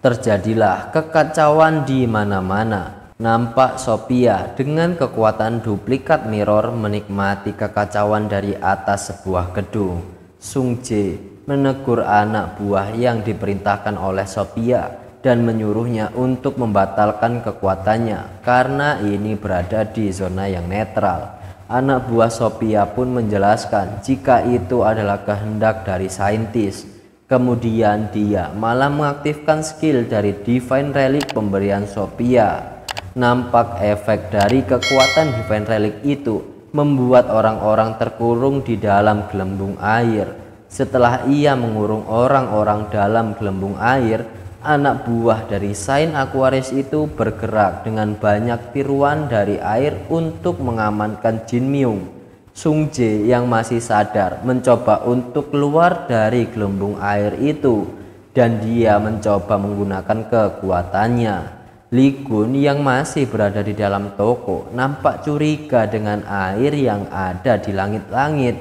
Terjadilah kekacauan di mana-mana. Nampak Sophia dengan kekuatan duplikat mirror menikmati kekacauan dari atas sebuah gedung. Sung Jae menegur anak buah yang diperintahkan oleh Sophia dan menyuruhnya untuk membatalkan kekuatannya karena ini berada di zona yang netral. Anak buah Sophia pun menjelaskan jika itu adalah kehendak dari saintis. Kemudian dia malah mengaktifkan skill dari Divine Relic pemberian Sophia. Nampak efek dari kekuatan Divine Relic itu membuat orang-orang terkurung di dalam gelembung air. Setelah ia mengurung orang-orang dalam gelembung air, anak buah dari Saint Aquarius itu bergerak dengan banyak tiruan dari air untuk mengamankan Jin Myung. Sung Jae yang masih sadar mencoba untuk keluar dari gelembung air itu dan dia mencoba menggunakan kekuatannya. Lee Kun yang masih berada di dalam toko nampak curiga dengan air yang ada di langit-langit.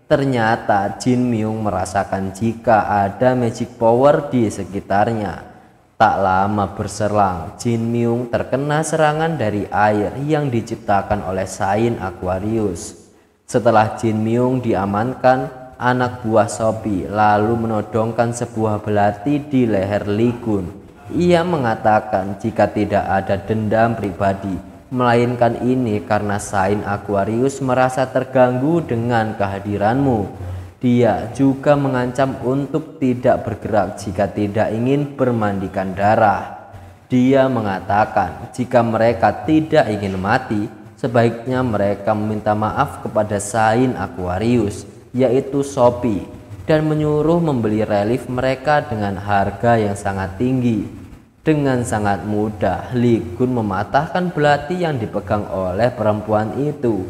Ternyata Jin Myung merasakan jika ada magic power di sekitarnya. Tak lama berselang, Jin Myung terkena serangan dari air yang diciptakan oleh Saint Aquarius. Setelah Jin Myung diamankan, anak buah Sophie lalu menodongkan sebuah belati di leher Lee Kun. Ia mengatakan jika tidak ada dendam pribadi, melainkan ini karena Saint Aquarius merasa terganggu dengan kehadiranmu. Dia juga mengancam untuk tidak bergerak jika tidak ingin bermandikan darah. Dia mengatakan jika mereka tidak ingin mati, sebaiknya mereka meminta maaf kepada Saint Aquarius, yaitu Sophie, dan menyuruh membeli relief mereka dengan harga yang sangat tinggi. Dengan sangat mudah, Lee Kun mematahkan belati yang dipegang oleh perempuan itu.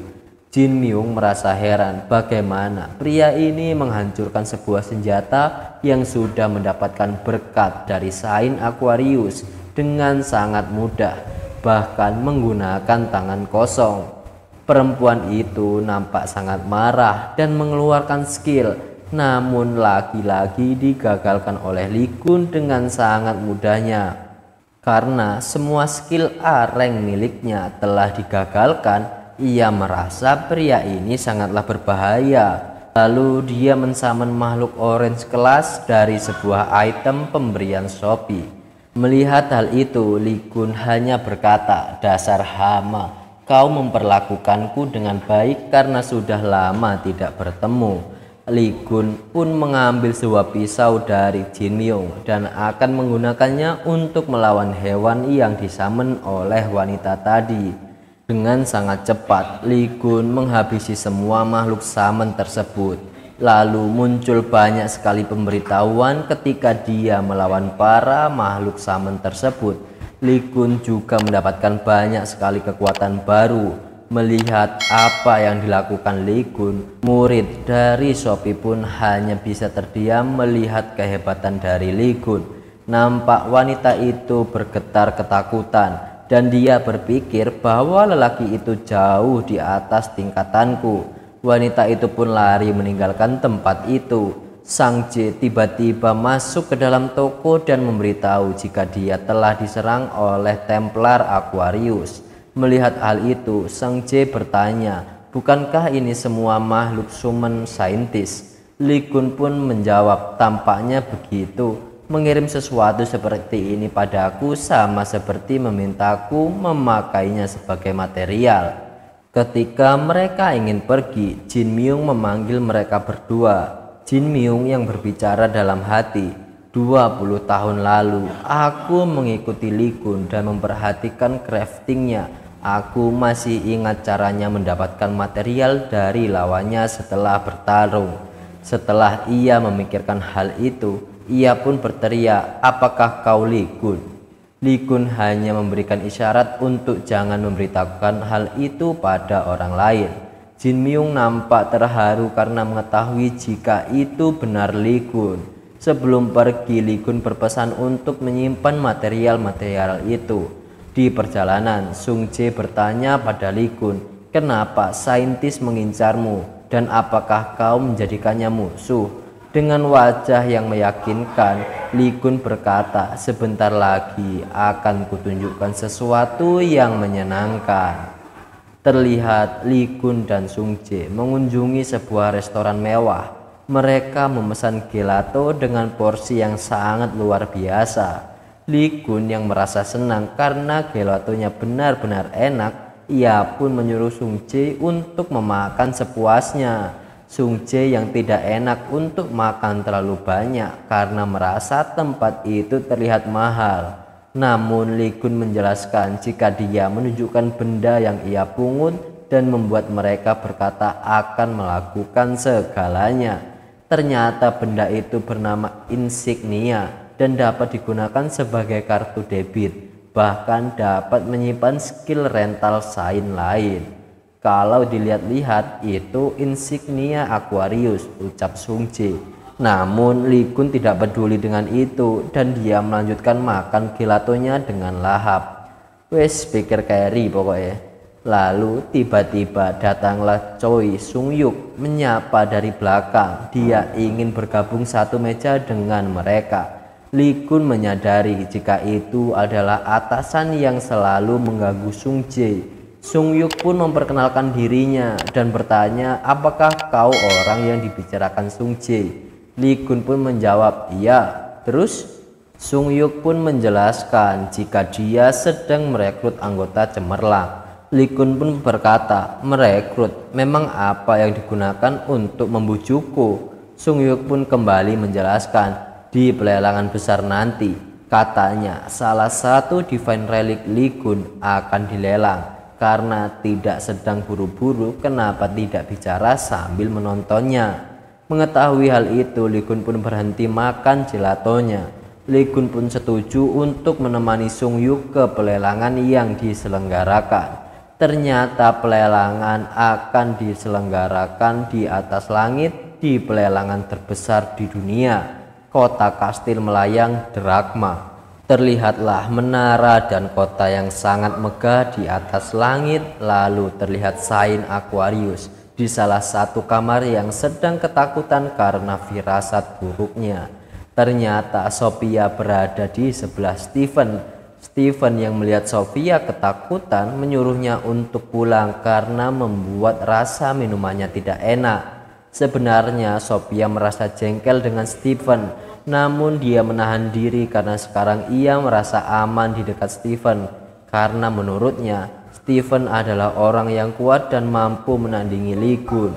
Jin Myung merasa heran bagaimana pria ini menghancurkan sebuah senjata yang sudah mendapatkan berkat dari Saint Aquarius dengan sangat mudah, bahkan menggunakan tangan kosong. Perempuan itu nampak sangat marah dan mengeluarkan skill, namun lagi-lagi digagalkan oleh Lee Kun dengan sangat mudahnya. Karena semua skill A rank miliknya telah digagalkan, ia merasa pria ini sangatlah berbahaya. Lalu dia mensummon makhluk orange kelas dari sebuah item pemberian Sophie. Melihat hal itu, Lee Kun hanya berkata, "Dasar hama, kau memperlakukanku dengan baik karena sudah lama tidak bertemu." Lee Kun pun mengambil sebuah pisau dari Jin Myung dan akan menggunakannya untuk melawan hewan yang disummon oleh wanita tadi. Dengan sangat cepat, Lee Kun menghabisi semua makhluk summon tersebut. Lalu muncul banyak sekali pemberitahuan ketika dia melawan para makhluk summon tersebut. Lee Kun juga mendapatkan banyak sekali kekuatan baru. Melihat apa yang dilakukan Lee Kun, murid dari Sophie pun hanya bisa terdiam melihat kehebatan dari Lee Kun. Nampak wanita itu bergetar ketakutan dan dia berpikir bahwa lelaki itu jauh di atas tingkatanku. Wanita itu pun lari meninggalkan tempat itu. Sang Jae tiba-tiba masuk ke dalam toko dan memberitahu jika dia telah diserang oleh Templar Aquarius. Melihat hal itu, Sang Jae bertanya, "Bukankah ini semua makhluk summon saintis?" Lee Kun pun menjawab, "Tampaknya begitu. Mengirim sesuatu seperti ini padaku sama seperti memintaku memakainya sebagai material." Ketika mereka ingin pergi, Jin Myung memanggil mereka berdua. Jin Myung yang berbicara dalam hati, 20 tahun lalu, aku mengikuti Lee Kun dan memperhatikan craftingnya. Aku masih ingat caranya mendapatkan material dari lawannya setelah bertarung. Setelah ia memikirkan hal itu, ia pun berteriak, "Apakah kau Lee Kun?" Lee Kun hanya memberikan isyarat untuk jangan memberitahukan hal itu pada orang lain. Jin Myung nampak terharu karena mengetahui jika itu benar Lee Kun. Sebelum pergi, Lee Kun berpesan untuk menyimpan material-material itu. Di perjalanan, Sung Jae bertanya pada Lee Kun, kenapa saintis mengincarmu dan apakah kau menjadikannya musuh? Dengan wajah yang meyakinkan, Lee Kun berkata, sebentar lagi akan kutunjukkan sesuatu yang menyenangkan. Terlihat Lee Kun dan Sung Jae mengunjungi sebuah restoran mewah. Mereka memesan gelato dengan porsi yang sangat luar biasa. Lee Kun yang merasa senang karena gelatonya benar-benar enak, ia pun menyuruh Sung Jae untuk memakan sepuasnya. Sung Jae yang tidak enak untuk makan terlalu banyak karena merasa tempat itu terlihat mahal. Namun Lee Kun menjelaskan jika dia menunjukkan benda yang ia pungut dan membuat mereka berkata akan melakukan segalanya. Ternyata benda itu bernama insignia dan dapat digunakan sebagai kartu debit, bahkan dapat menyimpan skill rental sign lain. Kalau dilihat-lihat itu insignia Aquarius, ucap Sung Jae. Namun Lee Kun tidak peduli dengan itu dan dia melanjutkan makan gelatonya dengan lahap. Wes pikir carry pokoknya. Lalu tiba-tiba datanglah Choi Sung Yuk menyapa dari belakang. Dia ingin bergabung satu meja dengan mereka. Lee Kun menyadari jika itu adalah atasan yang selalu mengganggu Sung Jae. Sung Yuk pun memperkenalkan dirinya dan bertanya, apakah kau orang yang dibicarakan Sung Jae? Lee Kun pun menjawab, iya. Terus Sung Yuk pun menjelaskan jika dia sedang merekrut anggota cemerlang. Lee Kun pun berkata, merekrut, memang apa yang digunakan untuk membujukku? Sung Yuk pun kembali menjelaskan, di pelelangan besar nanti, katanya salah satu divine relic Lee Kun akan dilelang. Karena tidak sedang buru-buru, kenapa tidak bicara sambil menontonnya? Mengetahui hal itu, Lee Kun pun berhenti makan gelatonya. Lee Kun pun setuju untuk menemani Sung Yuk ke pelelangan yang diselenggarakan. Ternyata pelelangan akan diselenggarakan di atas langit di pelelangan terbesar di dunia, kota kastil melayang Drachma. Terlihatlah menara dan kota yang sangat megah di atas langit, lalu terlihat sign Aquarius di salah satu kamar yang sedang ketakutan karena firasat buruknya. Ternyata Sophia berada di sebelah Stephen. Stephen yang melihat Sophia ketakutan menyuruhnya untuk pulang karena membuat rasa minumannya tidak enak. Sebenarnya Sophia merasa jengkel dengan Stephen, namun dia menahan diri karena sekarang ia merasa aman di dekat Stephen. Karena menurutnya Stephen adalah orang yang kuat dan mampu menandingi Lee Kun.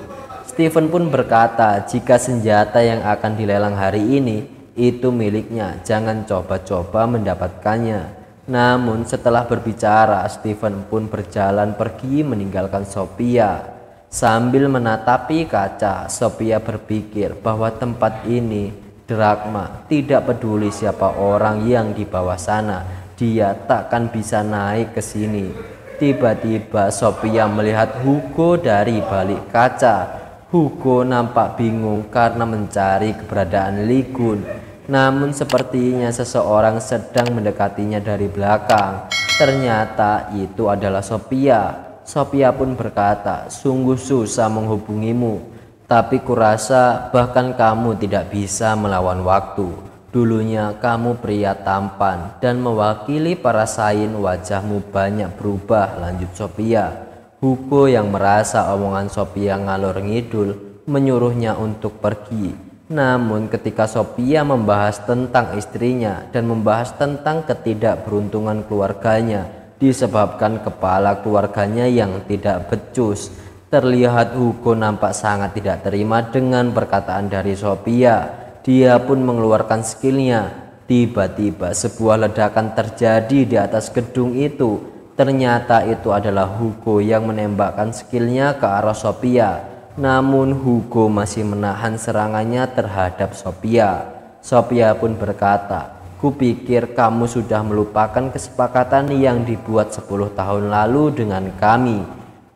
Stephen pun berkata, jika senjata yang akan dilelang hari ini itu miliknya, jangan coba-coba mendapatkannya. Namun setelah berbicara, Stephen pun berjalan pergi meninggalkan Sophia. Sambil menatapi kaca, Sophia berpikir bahwa tempat ini, Drachma, tidak peduli siapa orang yang di bawah sana, dia takkan bisa naik ke sini. Tiba-tiba Sophia melihat Hugo dari balik kaca. Hugo nampak bingung karena mencari keberadaan Lee Kun. Namun sepertinya seseorang sedang mendekatinya dari belakang. Ternyata itu adalah Sophia. Sophia pun berkata, sungguh susah menghubungimu, tapi kurasa bahkan kamu tidak bisa melawan waktu. Dulunya kamu pria tampan dan mewakili para sain, wajahmu banyak berubah, lanjut Sophia. Hugo yang merasa omongan Sophia ngalor ngidul menyuruhnya untuk pergi. Namun ketika Sophia membahas tentang istrinya dan membahas tentang ketidakberuntungan keluarganya disebabkan kepala keluarganya yang tidak becus, terlihat Hugo nampak sangat tidak terima dengan perkataan dari Sophia. Dia pun mengeluarkan skillnya. Tiba-tiba sebuah ledakan terjadi di atas gedung itu. Ternyata itu adalah Hugo yang menembakkan skillnya ke arah Sophia. Namun Hugo masih menahan serangannya terhadap Sophia. Sophia pun berkata, kupikir kamu sudah melupakan kesepakatan yang dibuat 10 tahun lalu dengan kami.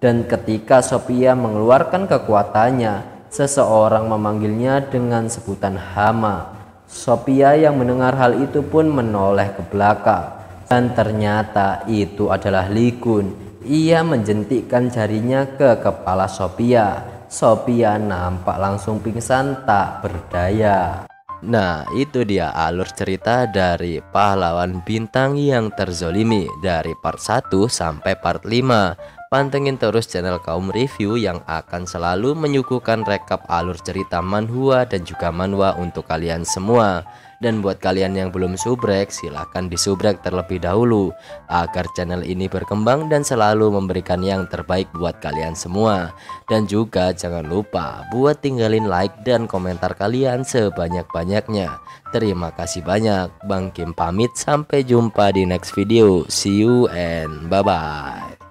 Dan ketika Sophia mengeluarkan kekuatannya, seseorang memanggilnya dengan sebutan hama. Sophia yang mendengar hal itu pun menoleh ke belakang, dan ternyata itu adalah Lee Kun. Ia menjentikkan jarinya ke kepala Sophia. Sophia nampak langsung pingsan tak berdaya. Nah, itu dia alur cerita dari pahlawan bintang yang terzolimi dari part 1 sampai part 5. Pantengin terus channel Kaum Review yang akan selalu menyuguhkan rekap alur cerita manhwa dan juga manhwa untuk kalian semua. Dan buat kalian yang belum subrek, silahkan disubrek terlebih dahulu agar channel ini berkembang dan selalu memberikan yang terbaik buat kalian semua. Dan juga jangan lupa buat tinggalin like dan komentar kalian sebanyak-banyaknya. Terima kasih banyak. Bang Kim pamit, sampai jumpa di next video. See you and bye-bye.